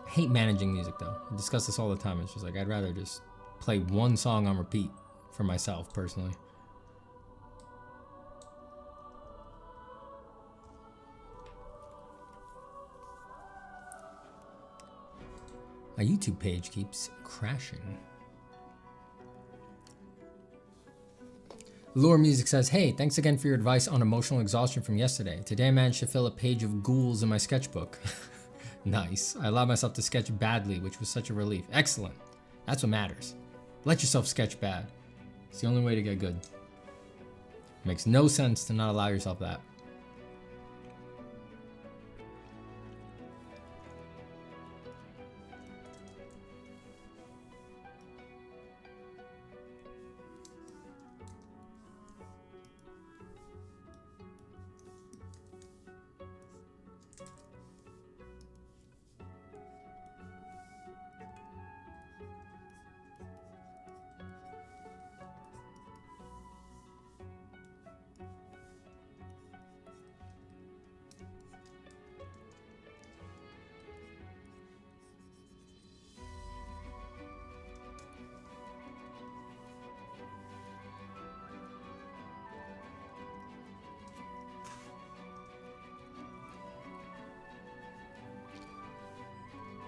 I hate managing music though. I discuss this all the time. It's just like I'd rather just play one song on repeat for myself personally. My YouTube page keeps crashing. Lure Music says, hey, thanks again for your advice on emotional exhaustion from yesterday. Today I managed to fill a page of ghouls in my sketchbook. Nice. I allowed myself to sketch badly, which was such a relief. Excellent. That's what matters. Let yourself sketch bad. It's the only way to get good. Makes no sense to not allow yourself that.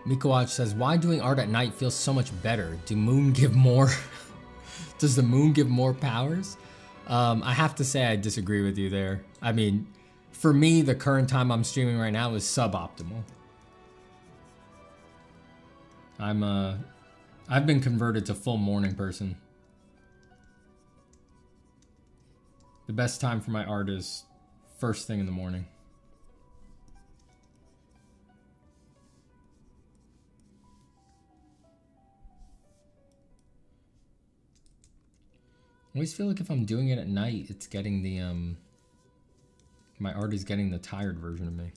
Mikawatch says, why doing art at night feels so much better? Do moon give more? Does the moon give more powers? I have to say I disagree with you there. I mean, for me, the current time I'm streaming right now is suboptimal. I've been converted to full morning person. The best time for my art is first thing in the morning. I always feel like if I'm doing it at night, it's getting the, my art is getting the tired version of me.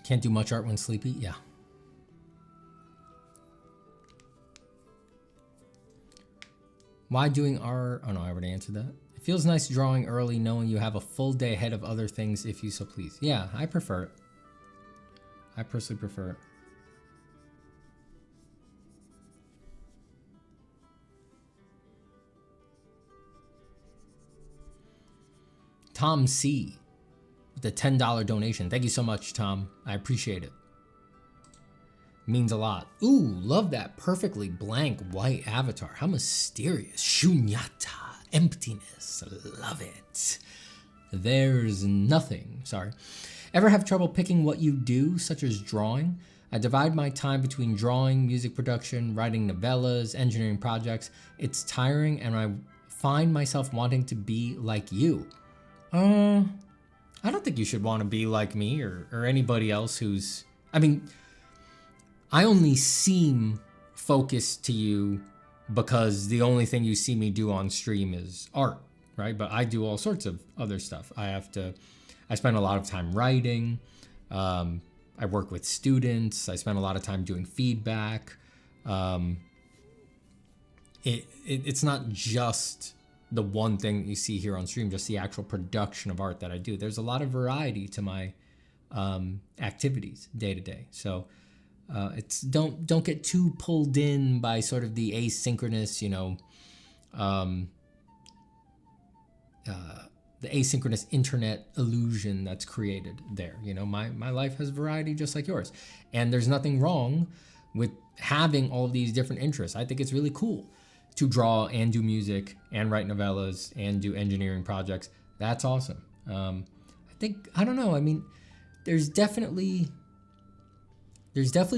Can't do much art when sleepy? Yeah. Why doing art? Oh no, I already answered that. It feels nice drawing early knowing you have a full day ahead of other things if you so please. Yeah, I prefer it. I personally prefer it. Tom C. with the $10 donation. Thank you so much, Tom. I appreciate it. Means a lot. Ooh, love that perfectly blank white avatar. How mysterious. Shunyata. Emptiness. Love it. There's nothing. Sorry. Ever have trouble picking what you do, such as drawing? I divide my time between drawing, music production, writing novellas, engineering projects. It's tiring and I find myself wanting to be like you. I don't think you should want to be like me or anybody else who's... I mean, I only seem focused to you because the only thing you see me do on stream is art, right? But I do all sorts of other stuff. I spend a lot of time writing. I work with students. I spend a lot of time doing feedback. It's not just the one thing that you see here on stream, just the actual production of art that I do. There's a lot of variety to my activities day to day. So it's don't get too pulled in by sort of the asynchronous, the asynchronous internet illusion that's created there. My life has variety just like yours. And there's nothing wrong with having all these different interests. I think it's really cool to draw and do music and write novellas and do engineering projects. That's awesome. I don't know. I mean, there's definitely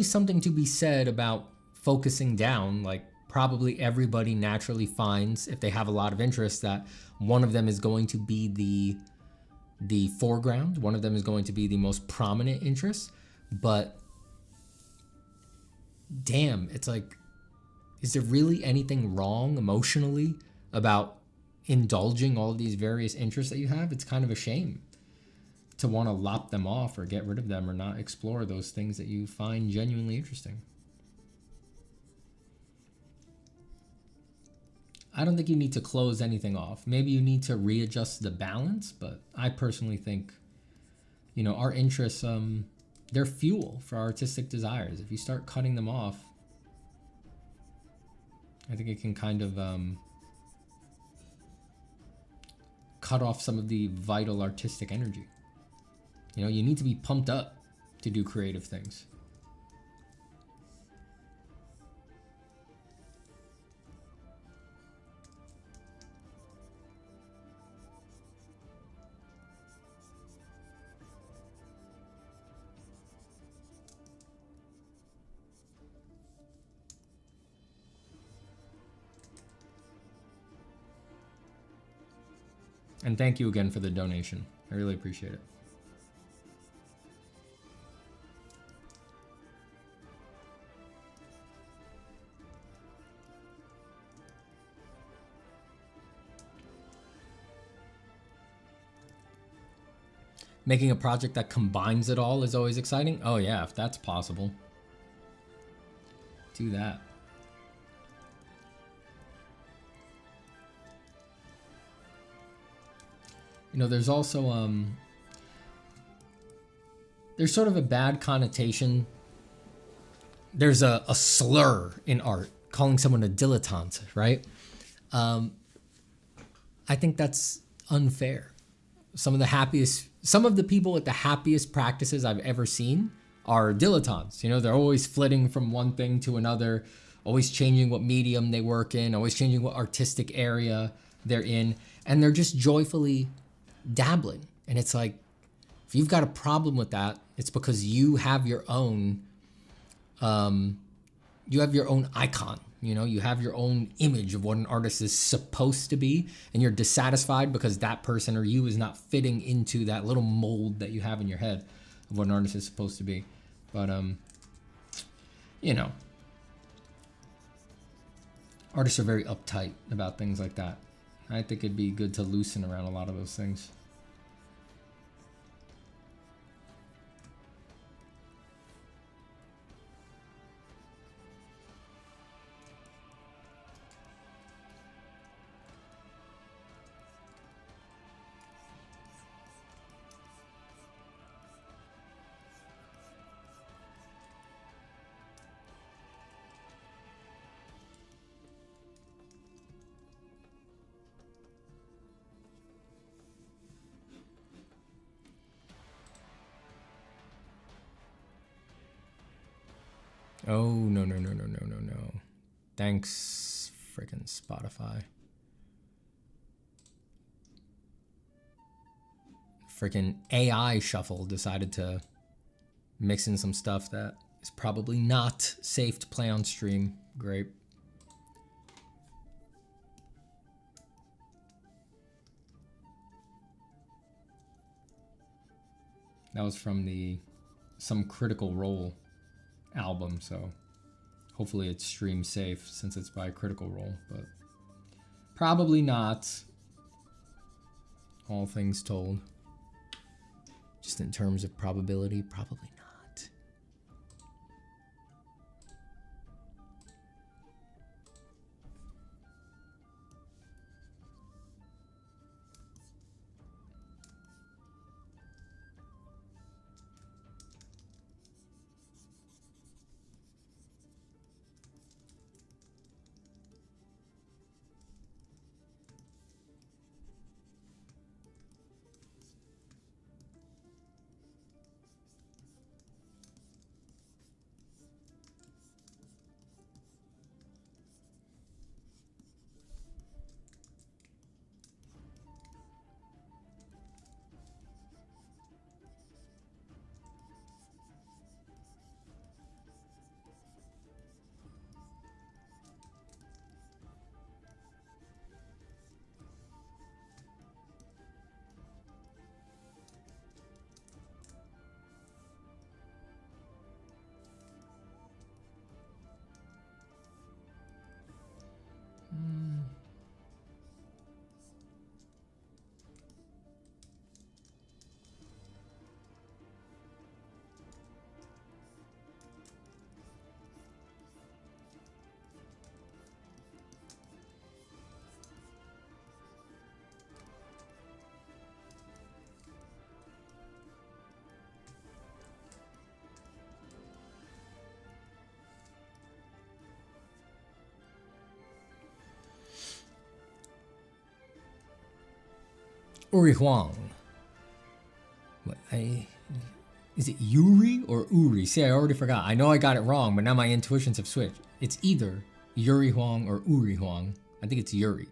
something to be said about focusing down. Like, probably everybody naturally finds, if they have a lot of interest, that one of them is going to be the foreground. One of them is going to be the most prominent interest. But damn, it's like, is there really anything wrong emotionally about indulging all of these various interests that you have? It's kind of a shame to want to lop them off or get rid of them or not explore those things that you find genuinely interesting. I don't think you need to close anything off. Maybe you need to readjust the balance, but I personally think, you know, our interests, they're fuel for our artistic desires. If you start cutting them off, I think it can kind of cut off some of the vital artistic energy. You know, you need to be pumped up to do creative things. And thank you again for the donation. I really appreciate it. Making a project that combines it all is always exciting. Oh yeah, if that's possible, do that. You know, there's also there's sort of a bad connotation. There's a slur in art calling someone a dilettante, right? I think that's unfair. Some of the people with the happiest practices I've ever seen are dilettantes. You know, they're always flitting from one thing to another, always changing what medium they work in, always changing what artistic area they're in, and they're just joyfully dabbling. And it's like, if you've got a problem with that, it's because you have your own icon. You know, you have your own image of what an artist is supposed to be, and you're dissatisfied because that person or you is not fitting into that little mold that you have in your head of what an artist is supposed to be. But you know, artists are very uptight about things like that. I think it'd be good to loosen around a lot of those things. Oh, no. Thanks, frickin' Spotify. Frickin' AI Shuffle decided to mix in some stuff that is probably not safe to play on stream. Great. That was from some Critical Role album, so hopefully it's stream safe since it's by Critical Role, but probably not, all things told. Just in terms of probability, probably not. Uri Huang. What, is it Yuri or Uri? See, I already forgot. I know I got it wrong, but now my intuitions have switched. It's either Yuri Huang or Uri Huang. I think it's Yuri.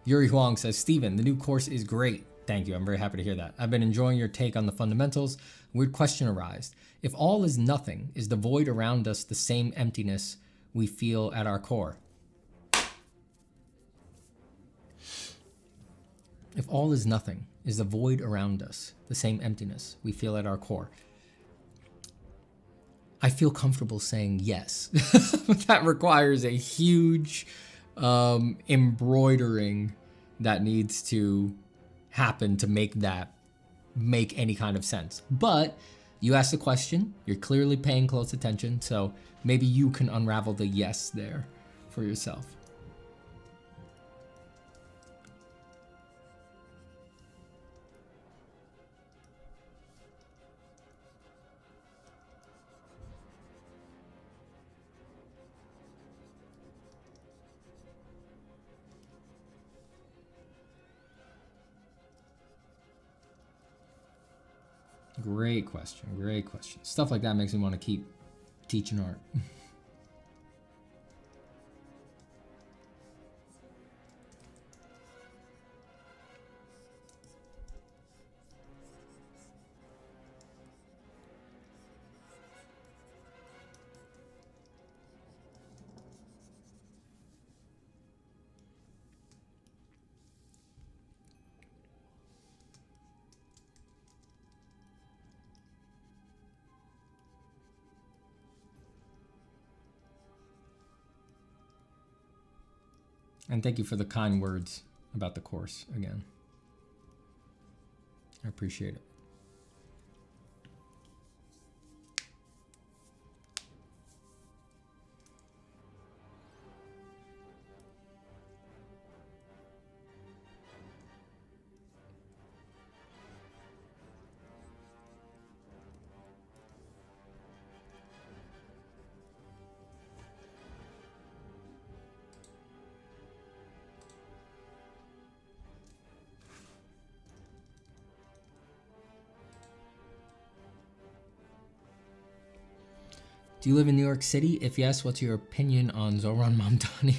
Yuri Huang says, Steven, the new course is great. Thank you. I'm very happy to hear that. I've been enjoying your take on the fundamentals. Weird question arised. If all is nothing, is the void around us the same emptiness we feel at our core? If all is nothing, is the void around us the same emptiness we feel at our core? I feel comfortable saying yes. That requires a huge embroidering that needs to happen to make that make any kind of sense. But you asked the question, you're clearly paying close attention, so maybe you can unravel the yes there for yourself. Great question, great question. Stuff like that makes me want to keep teaching art. And thank you for the kind words about the course again. I appreciate it. Do you live in New York City? If yes, what's your opinion on Zoran Mamdani?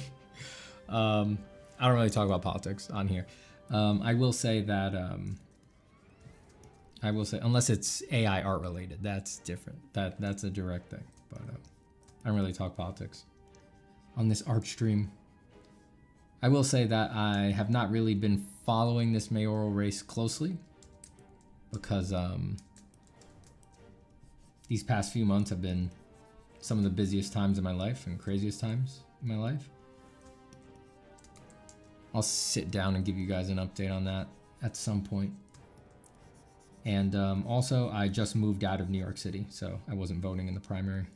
I don't really talk about politics on here. I will say that, unless it's AI art related, that's different. That's a direct thing. But I don't really talk politics on this art stream. I will say that I have not really been following this mayoral race closely because these past few months have been some of the busiest times in my life and craziest times in my life. I'll sit down and give you guys an update on that at some point. And also, I just moved out of New York City, so I wasn't voting in the primary.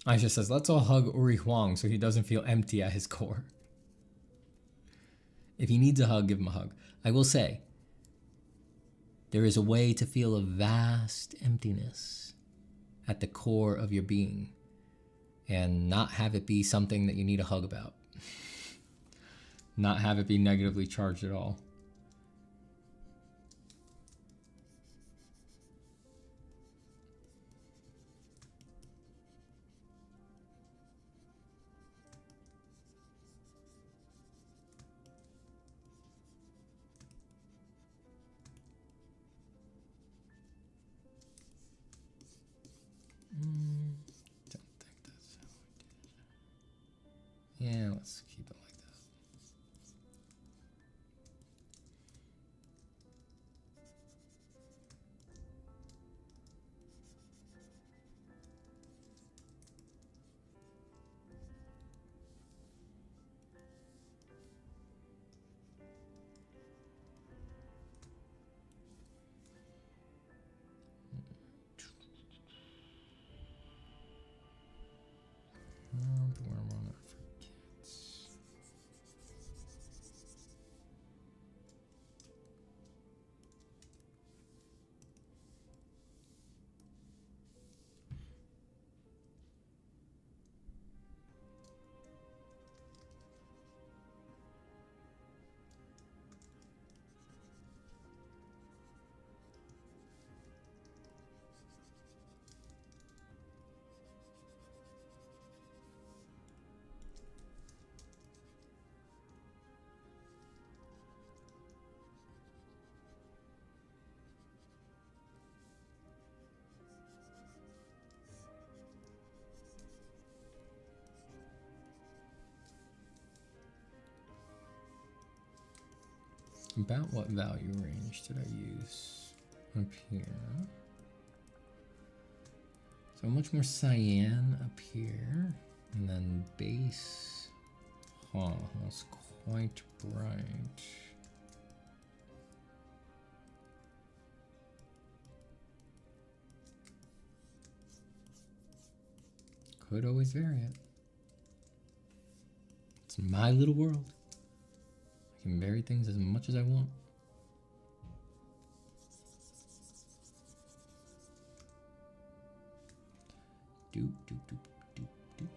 Aisha says, let's all hug Uri Huang so he doesn't feel empty at his core. If he needs a hug, give him a hug. I will say, there is a way to feel a vast emptiness at the core of your being and not have it be something that you need a hug about. Not have it be negatively charged at all. Don't think that's how I did it. Yeah, let's keep it like that. where I'm on it for kids. About what value range did I use up here? So much more cyan up here, and then base. Huh, that's quite bright. Could always vary it. It's my little world. I can vary things as much as I want. Doop, doop, doop, doop, doop.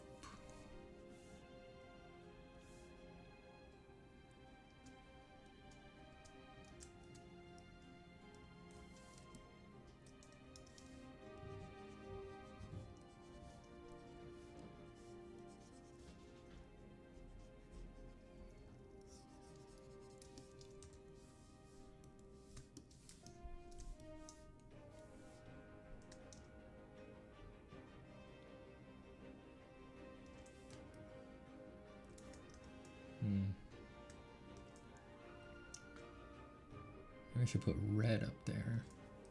I should put red up there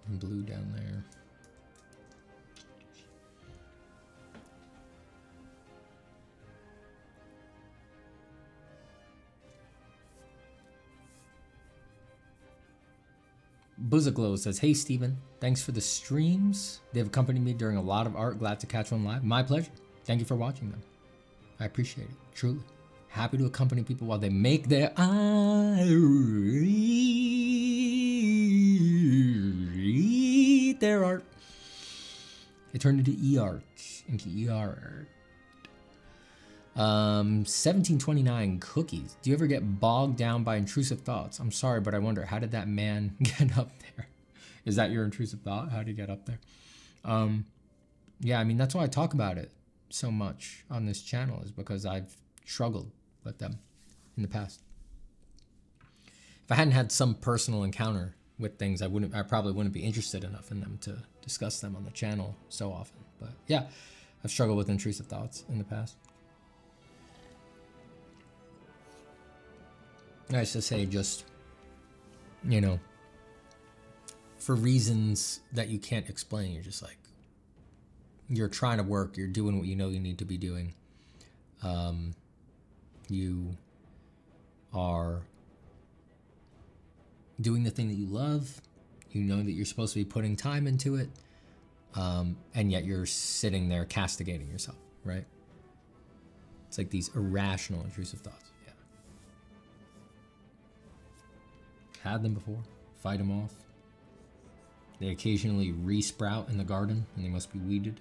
and blue down there. Buzzaglow says, hey, Steven, thanks for the streams. They've accompanied me during a lot of art. Glad to catch one live. My pleasure. Thank you for watching them. I appreciate it, truly. Happy to accompany people while they make their art. It turned into e-art, into e-art. 1729 cookies. Do you ever get bogged down by intrusive thoughts? I'm sorry, but I wonder, how did that man get up there? Is that your intrusive thought? How did he get up there? Yeah, I mean, that's why I talk about it so much on this channel, is because I've struggled with them in the past. If I hadn't had some personal encounter with things, I probably wouldn't be interested enough in them to discuss them on the channel so often. But yeah, I've struggled with intrusive thoughts in the past. Nice to say, just, you know, for reasons that you can't explain, you're just like, you're trying to work, you're doing what you know you need to be doing. You are doing the thing that you love, you know that you're supposed to be putting time into it, and yet you're sitting there castigating yourself, right? It's like these irrational, intrusive thoughts. Yeah. Had them before, fight them off. They occasionally re-sprout in the garden, and they must be weeded.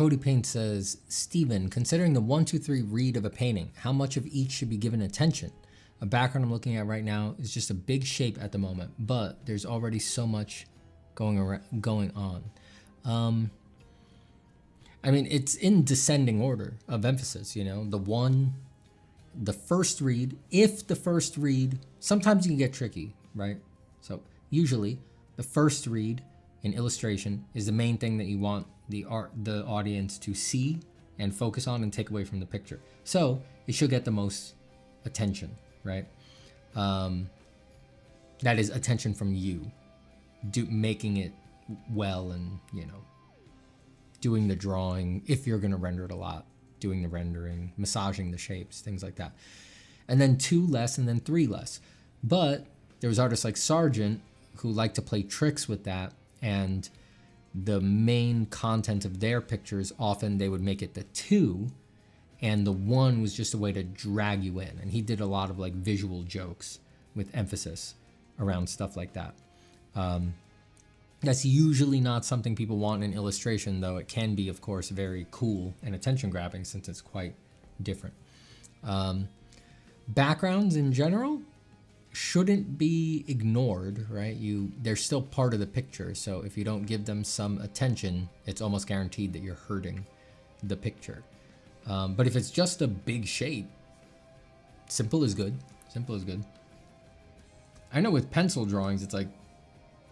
Cody Payne says, Steven, considering the 1, 2, 3 read of a painting, how much of each should be given attention? A background I'm looking at right now is just a big shape at the moment, but there's already so much going on. I mean, it's in descending order of emphasis, you know, the first read, if the first read, sometimes you can get tricky, right? So usually the first read in illustration is the main thing that you want the audience to see and focus on and take away from the picture. So it should get the most attention, right? That is attention from you, making it well and, you know, doing the drawing, if you're gonna render it a lot, doing the rendering, massaging the shapes, things like that. And then 2 less and then 3 less. But there was artists like Sargent who like to play tricks with that, and the main content of their pictures, often they would make it the 2, and the 1 was just a way to drag you in. And he did a lot of like visual jokes with emphasis around stuff like that. That's usually not something people want in illustration, though it can be, of course, very cool and attention-grabbing since it's quite different. Backgrounds in general shouldn't be ignored, right? They're still part of the picture, so if you don't give them some attention, it's almost guaranteed that you're hurting the picture. But if it's just a big shape, simple is good. Simple is good. I know with pencil drawings, it's like,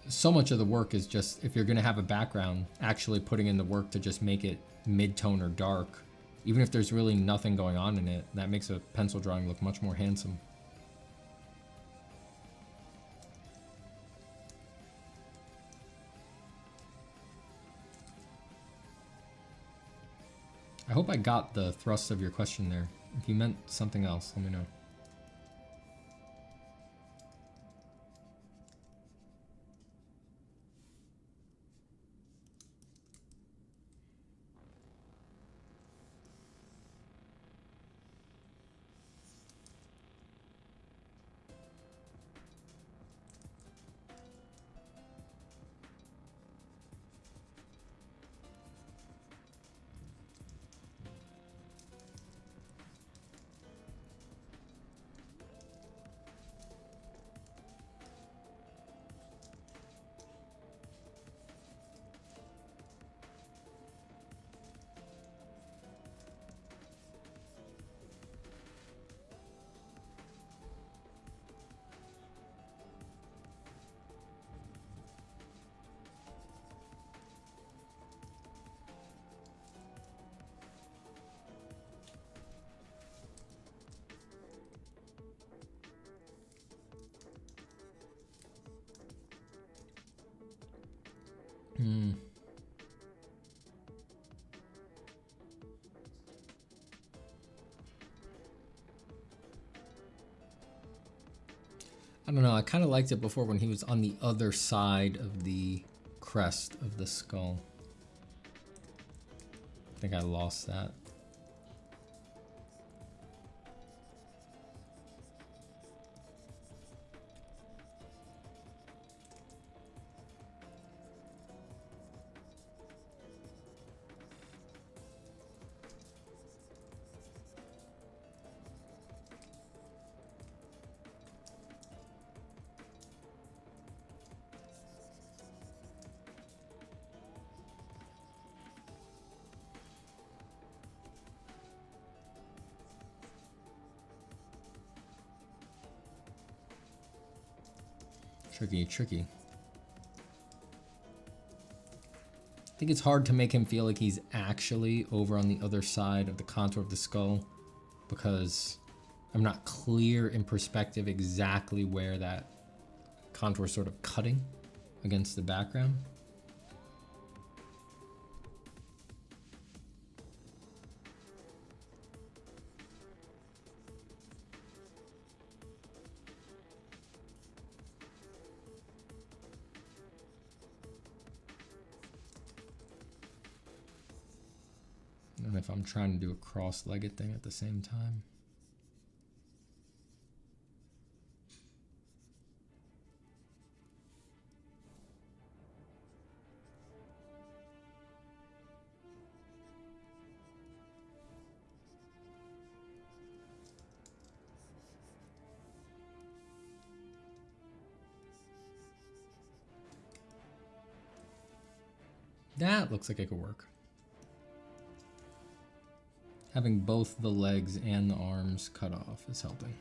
so much of the work is just, if you're going to have a background, actually putting in the work to just make it mid-tone or dark, even if there's really nothing going on in it, that makes a pencil drawing look much more handsome. I hope I got the thrust of your question there. If you meant something else, let me know. I don't know, I kind of liked it before when he was on the other side of the crest of the skull. I think I lost that. Tricky. I think it's hard to make him feel like he's actually over on the other side of the contour of the skull, because I'm not clear in perspective exactly where that contour is sort of cutting against the background. And if I'm trying to do a cross-legged thing at the same time. That looks like it could work. Having both the legs and the arms cut off is helping.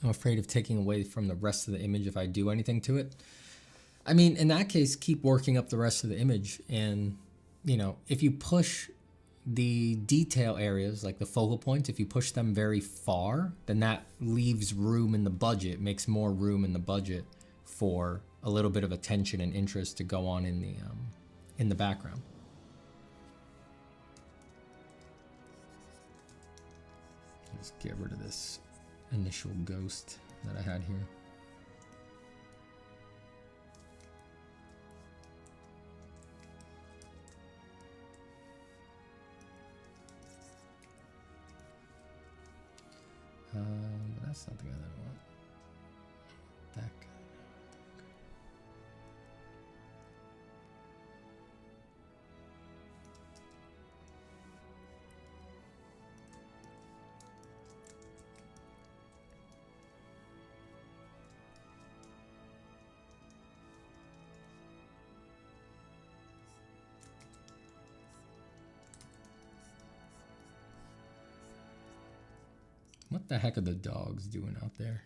I'm afraid of taking away from the rest of the image if I do anything to it. I mean, in that case, keep working up the rest of the image. And, you know, if you push the detail areas, like the focal points, if you push them very far, then that leaves room in the budget, makes more room in the budget for a little bit of attention and interest to go on in the background. Let's get rid of this initial ghost that I had here. But that's not the guy that I want. That guy. What the heck are the dogs doing out there?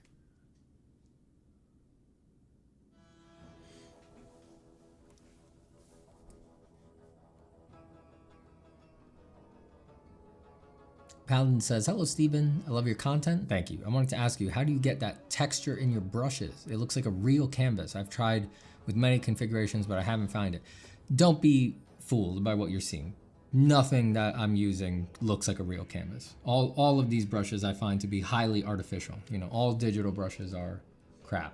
Paladin says, hello, Steven. I love your content. Thank you. I wanted to ask you, how do you get that texture in your brushes? It looks like a real canvas. I've tried with many configurations, but I haven't found it. Don't be fooled by what you're seeing. Nothing that I'm using looks like a real canvas. All of these brushes I find to be highly artificial. You know, all digital brushes are crap.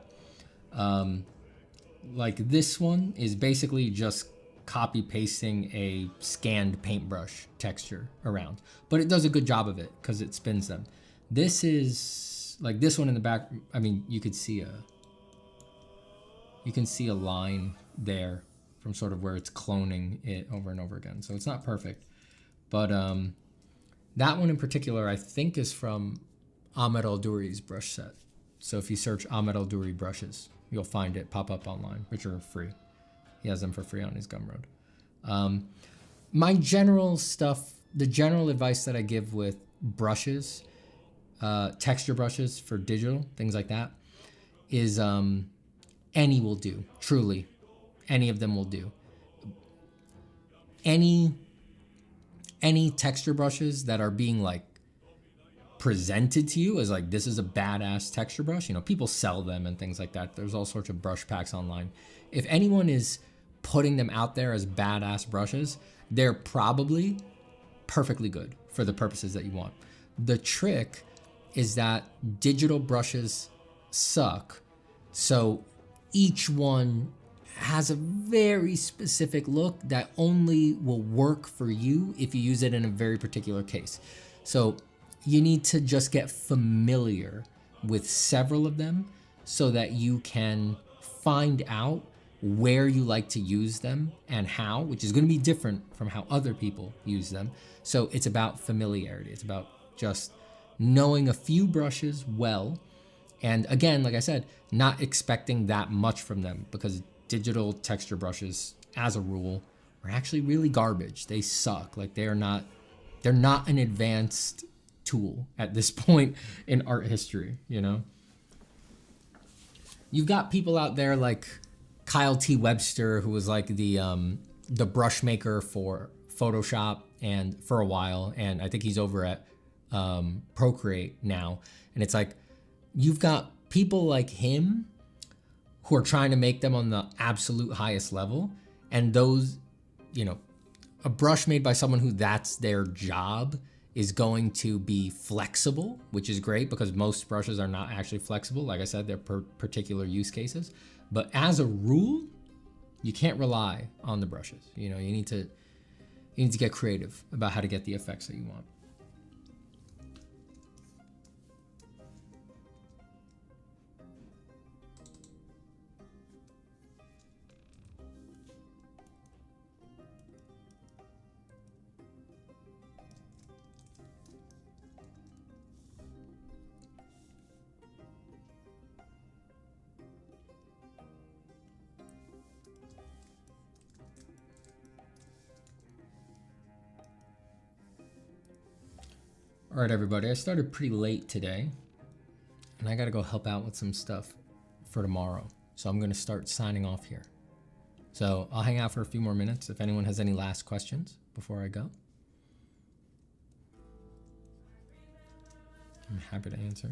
Like this one is basically just copy pasting a scanned paintbrush texture around, but it does a good job of it because it spins them. This is like this one in the back. I mean, you can see a line there from sort of where it's cloning it over and over again. So it's not perfect, but that one in particular, I think is from Ahmed Al-Duri's brush set. So if you search Ahmed Al-Duri brushes, you'll find it pop up online, which are free. He has them for free on his Gumroad. My general stuff, the general advice that I give with brushes, texture brushes for digital, things like that, is any will do, truly. Any of them will do. Any texture brushes that are being like presented to you as like, this is a badass texture brush, you know, people sell them and things like that. There's all sorts of brush packs online. If anyone is putting them out there as badass brushes, they're probably perfectly good for the purposes that you want. The trick is that digital brushes suck. So each one has a very specific look that only will work for you if you use it in a very particular case. So you need to just get familiar with several of them so that you can find out where you like to use them and how, which is going to be different from how other people use them. So it's about familiarity. It's about just knowing a few brushes well. And again, like I said, not expecting that much from them, because digital texture brushes, as a rule, are actually really garbage. They suck. Like they're not an advanced tool at this point in art history, you know? You've got people out there like Kyle T. Webster, who was like the brush maker for Photoshop and for a while, and I think he's over at Procreate now. And it's like, you've got people like him who are trying to make them on the absolute highest level, and those, you know, a brush made by someone who that's their job is going to be flexible, which is great because most brushes are not actually flexible. Like I said, they're particular use cases. But as a rule, you can't rely on the brushes. You know, you need to get creative about how to get the effects that you want. All right, everybody, I started pretty late today, and I gotta go help out with some stuff for tomorrow. So I'm gonna start signing off here. So I'll hang out for a few more minutes if anyone has any last questions before I go. I'm happy to answer.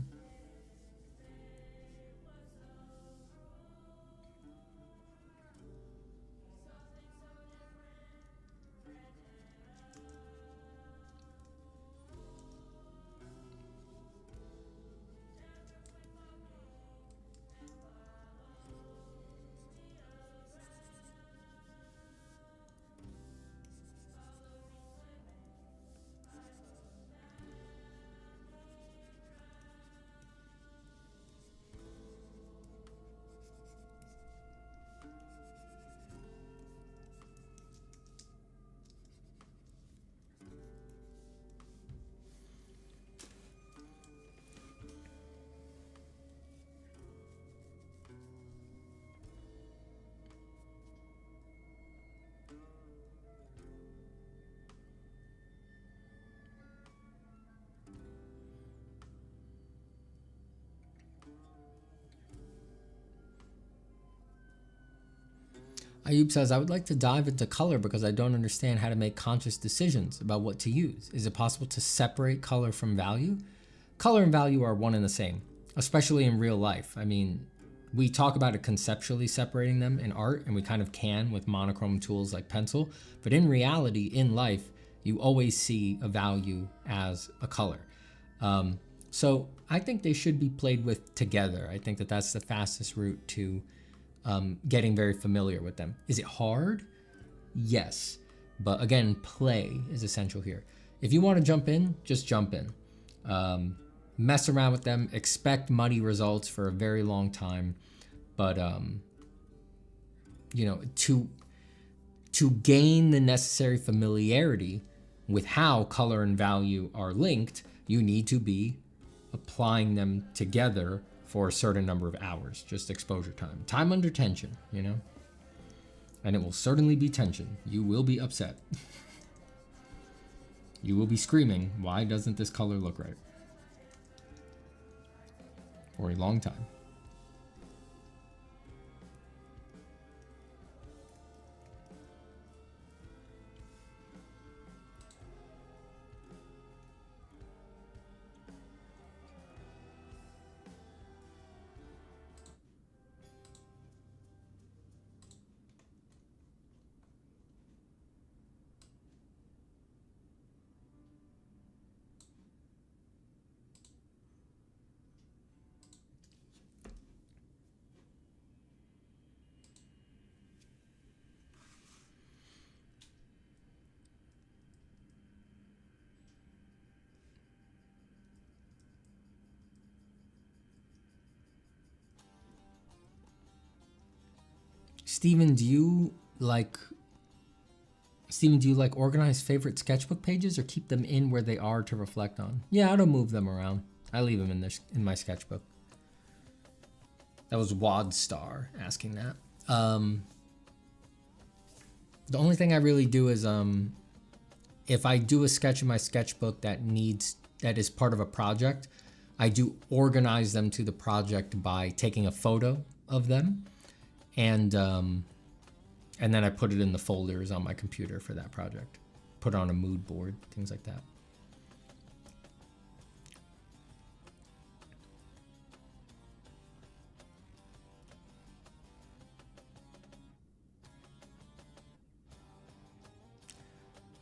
Ayub says, I would like to dive into color because I don't understand how to make conscious decisions about what to use. Is it possible to separate color from value? Color and value are one and the same, especially in real life. I mean, we talk about it conceptually separating them in art, and we kind of can with monochrome tools like pencil, but in reality, in life, you always see a value as a color. So I think they should be played with together. I think that that's the fastest route to getting very familiar with them. Is it hard? Yes. But again, play is essential here. If you want to jump in, just jump in. Mess around with them, expect muddy results for a very long time. But, you know, to gain the necessary familiarity with how color and value are linked, you need to be applying them together for a certain number of hours, just exposure time. Time under tension, you know? And it will certainly be tension. You will be upset. You will be screaming, why doesn't this color look right? For a long time. Steven, do you like organize favorite sketchbook pages or keep them in where they are to reflect on? Yeah, I don't move them around. I leave them in my sketchbook. That was Wadstar asking that. The only thing I really do is if I do a sketch in my sketchbook that is part of a project, I do organize them to the project by taking a photo of them, and then I put it in the folders on my computer for that project. Put it on a mood board, things like that.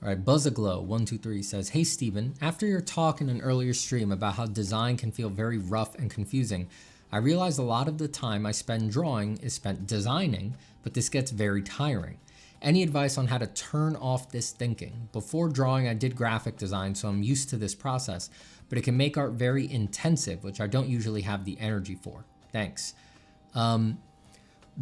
All right, Buzzaglow123 says, hey Steven, after your talk in an earlier stream about how design can feel very rough and confusing, I realized a lot of the time I spend drawing is spent designing, but this gets very tiring. Any advice on how to turn off this thinking? Before drawing, I did graphic design, so I'm used to this process, but it can make art very intensive, which I don't usually have the energy for. Thanks. The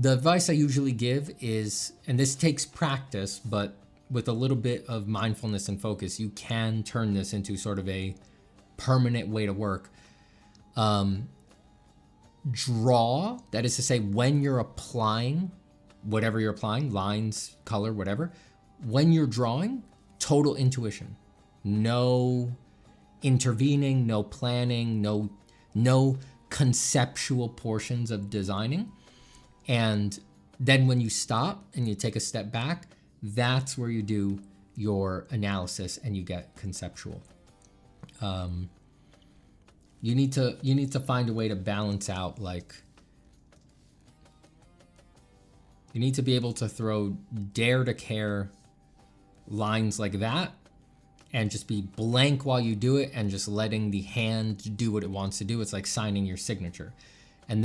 advice I usually give is, and this takes practice, but with a little bit of mindfulness and focus, you can turn this into sort of a permanent way to work. Draw, that is to say, when you're applying whatever you're applying, lines, color, whatever, when you're drawing, total intuition. No intervening, no planning, no conceptual portions of designing. And then when you stop and you take a step back, that's where you do your analysis and you get conceptual. You need to find a way to balance out, like, you need to be able to throw dare to care lines like that and just be blank while you do it and just letting the hand do what it wants to do. It's like signing your signature. And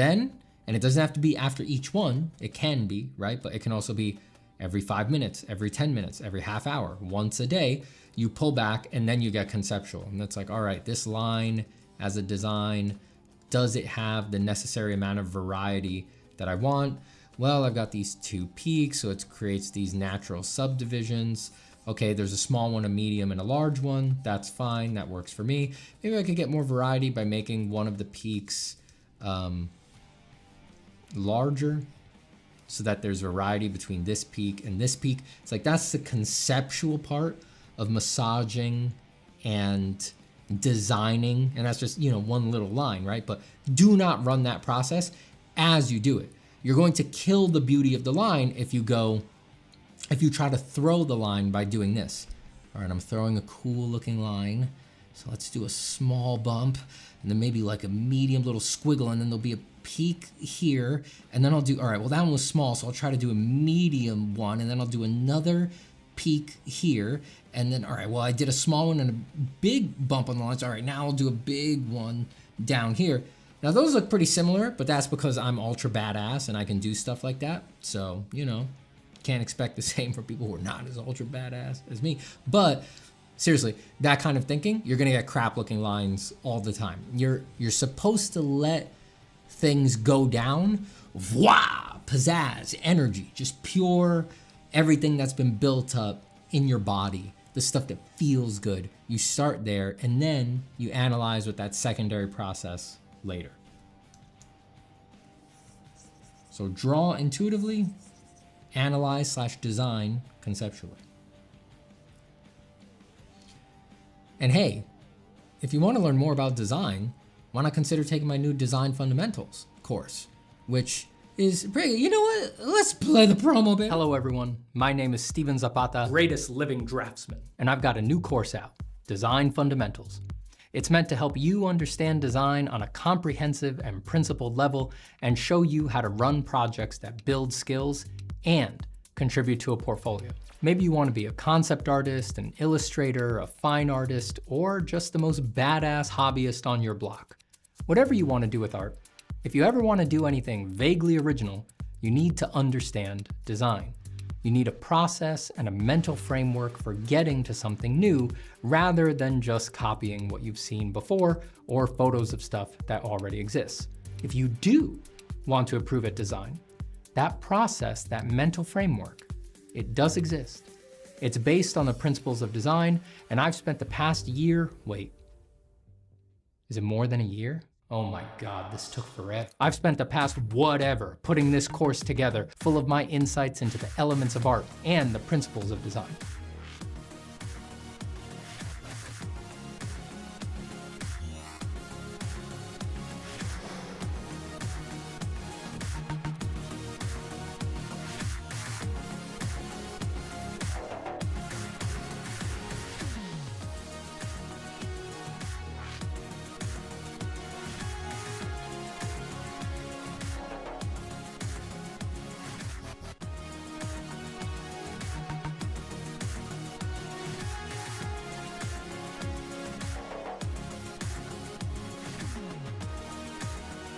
it doesn't have to be after each one. It can be, right? But it can also be every 5 minutes, every 10 minutes, every half hour, once a day. You pull back and then you get conceptual. And that's like, all right, this line as a design, does it have the necessary amount of variety that I want? Well, I've got these two peaks, so it creates these natural subdivisions. Okay, there's a small one, a medium, and a large one. That's fine, that works for me. Maybe I could get more variety by making one of the peaks larger, so that there's variety between this peak and this peak. It's like, that's the conceptual part of massaging and designing, and that's just, one little line, right? But do not run that process as you do it. You're going to kill the beauty of the line if you try to throw the line by doing this. All right, I'm throwing a cool looking line. So let's do a small bump and then maybe like a medium little squiggle, and then there'll be a peak here. And then I'll do, all right, well that one was small, so I'll try to do a medium one, and then I'll do another peak here. And then, all right, well I did a small one and a big bump on the lines. All right, now I'll do a big one down here. Now those look pretty similar, but that's because I'm ultra badass and I can do stuff like that. So, can't expect the same from people who are not as ultra badass as me. But seriously, that kind of thinking, you're gonna get crap looking lines all the time. You're supposed to let things go down, pizzazz, energy, just pure everything that's been built up in your body, the stuff that feels good. You start there and then you analyze with that secondary process later. So draw intuitively, analyze/design conceptually. And hey, if you want to learn more about design, why not consider taking my new Design Fundamentals course, which is pretty, you know what? Let's play the promo bit. Hello everyone, my name is Steven Zapata, greatest living draftsman, and I've got a new course out, Design Fundamentals. It's meant to help you understand design on a comprehensive and principled level and show you how to run projects that build skills and contribute to a portfolio. Maybe you want to be a concept artist, an illustrator, a fine artist, or just the most badass hobbyist on your block. Whatever you want to do with art, if you ever want to do anything vaguely original, you need to understand design. You need a process and a mental framework for getting to something new rather than just copying what you've seen before or photos of stuff that already exists. If you do want to improve at design, That process, that mental framework, it does exist. It's based on the principles of design, and I've spent the past year, wait, is it more than a year? Oh my God, this took forever. I've spent the past whatever putting this course together, full of my insights into the elements of art and the principles of design.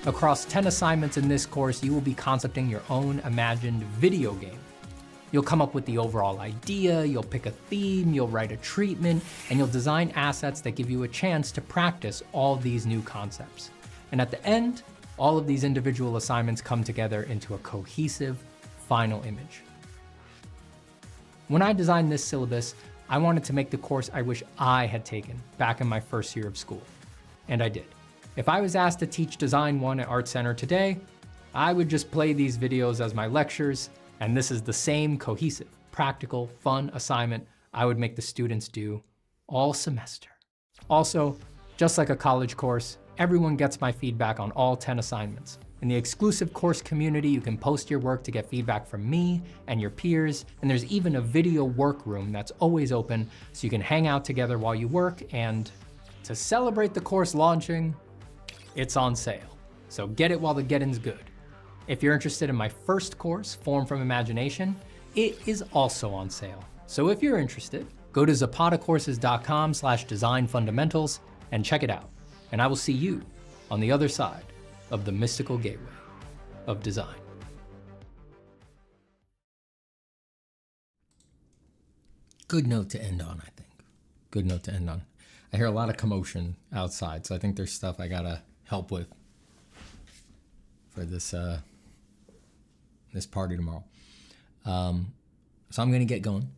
Across 10 assignments in this course, you will be concepting your own imagined video game. You'll come up with the overall idea, you'll pick a theme, you'll write a treatment, and you'll design assets that give you a chance to practice all these new concepts. And at the end, all of these individual assignments come together into a cohesive final image. When I designed this syllabus, I wanted to make the course I wish I had taken back in my first year of school. And I did. If I was asked to teach Design 1 at Art Center today, I would just play these videos as my lectures, and this is the same cohesive, practical, fun assignment I would make the students do all semester. Also, just like a college course, everyone gets my feedback on all 10 assignments. In the exclusive course community, you can post your work to get feedback from me and your peers, and there's even a video workroom that's always open so you can hang out together while you work, and to celebrate the course launching, it's on sale. So get it while the getting's good. If you're interested in my first course, Form from Imagination, it is also on sale. So if you're interested, go to zapatacourses.com/design fundamentals and check it out. And I will see you on the other side of the mystical gateway of design. Good note to end on, I think. Good note to end on. I hear a lot of commotion outside, so I think there's stuff I gotta help with for this this party tomorrow. So I'm gonna get going.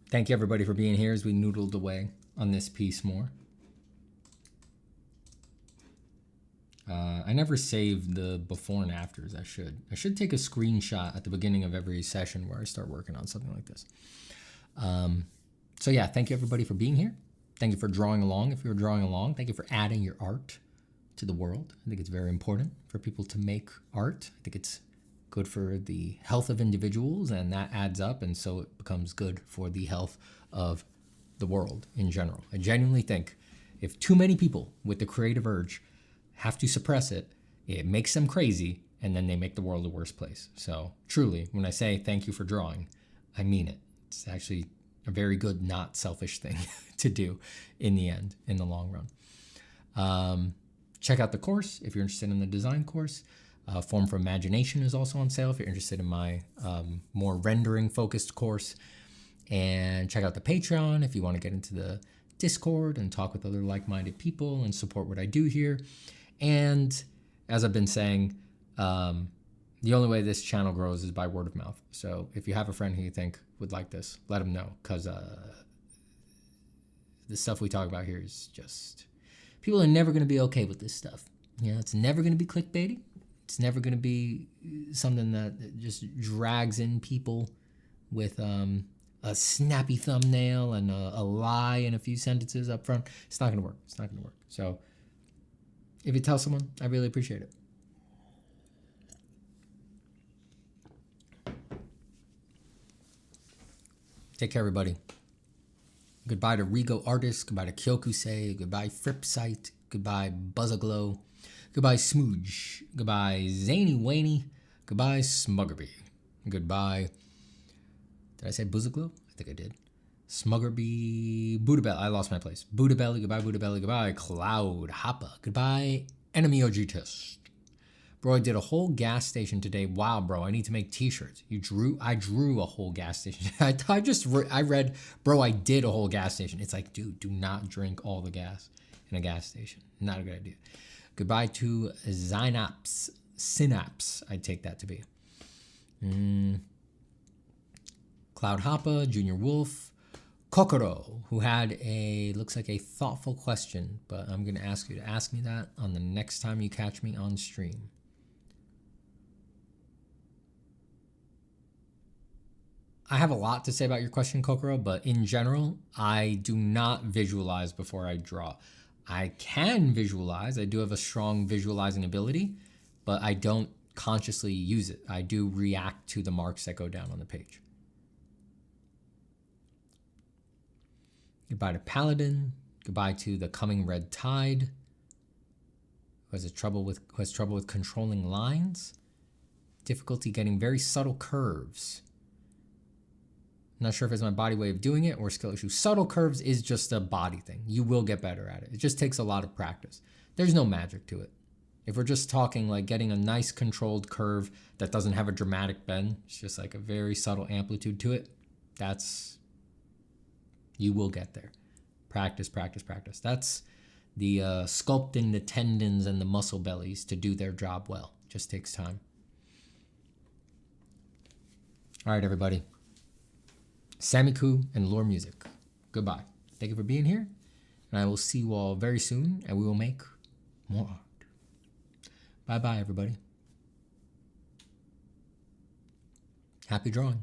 Thank you everybody for being here as we noodled away on this piece more. I never saved the before and afters. I should take a screenshot at the beginning of every session where I start working on something like this. So yeah, thank you everybody for being here. Thank you for drawing along. If you're drawing along, thank you for adding your art to the world. I think it's very important for people to make art. I think it's good for the health of individuals, and that adds up, and so it becomes good for the health of the world in general. I genuinely think if too many people with the creative urge have to suppress it, it makes them crazy, and then they make the world a worse place. So truly, when I say thank you for drawing, I mean it. It's actually a very good, not selfish thing to do in the end, in the long run. Check out the course if you're interested in the design course. Form for Imagination is also on sale if you're interested in my more rendering focused course. And check out the Patreon if you want to get into the Discord and talk with other like-minded people and support what I do here. And as I've been saying, the only way this channel grows is by word of mouth. So if you have a friend who you think would like this, let them know, because the stuff we talk about here is just, people are never going to be okay with this stuff. You know, it's never going to be clickbaity. It's never going to be something that just drags in people with a snappy thumbnail and a lie and a few sentences up front. It's not going to work. It's not going to work. So if you tell someone, I really appreciate it. Take care, everybody. Goodbye to Rigo Artist. Goodbye to Kyokusei. Goodbye, Fripsite. Goodbye, Buzzaglow. Goodbye, Smooge. Goodbye, Zany Waney. Goodbye, Smuggerby. Goodbye. Did I say Buzzaglow? I think I did. Smuggerby. Buddha I lost my place. Buddha Belly. Goodbye, Buddha Belly. Goodbye, Cloud Hoppa. Goodbye, Enemy OG Test. Bro, I did a whole gas station today. Wow, bro, I need to make t-shirts. I drew a whole gas station. I read, bro, I did a whole gas station. It's like, dude, do not drink all the gas in a gas station. Not a good idea. Goodbye to Synapse. I take that to be. Cloud Hoppa, Junior Wolf, Kokoro, who had looks like a thoughtful question, but I'm going to ask you to ask me that on the next time you catch me on stream. I have a lot to say about your question, Kokoro, but in general, I do not visualize before I draw. I can visualize. I do have a strong visualizing ability, but I don't consciously use it. I do react to the marks that go down on the page. Goodbye to Paladin. Goodbye to the coming red tide. Who has trouble with controlling lines. Difficulty getting very subtle curves. Not sure if it's my body way of doing it or skill issue. Subtle curves is just a body thing. You will get better at it. It just takes a lot of practice. There's no magic to it. If we're just talking like getting a nice controlled curve that doesn't have a dramatic bend, it's just like a very subtle amplitude to it, you will get there. Practice, practice, practice. That's the sculpting the tendons and the muscle bellies to do their job well. Just takes time. All right, everybody. Samiku and Lore Music. Goodbye. Thank you for being here. And I will see you all very soon, and we will make more art. Bye-bye, everybody. Happy drawing.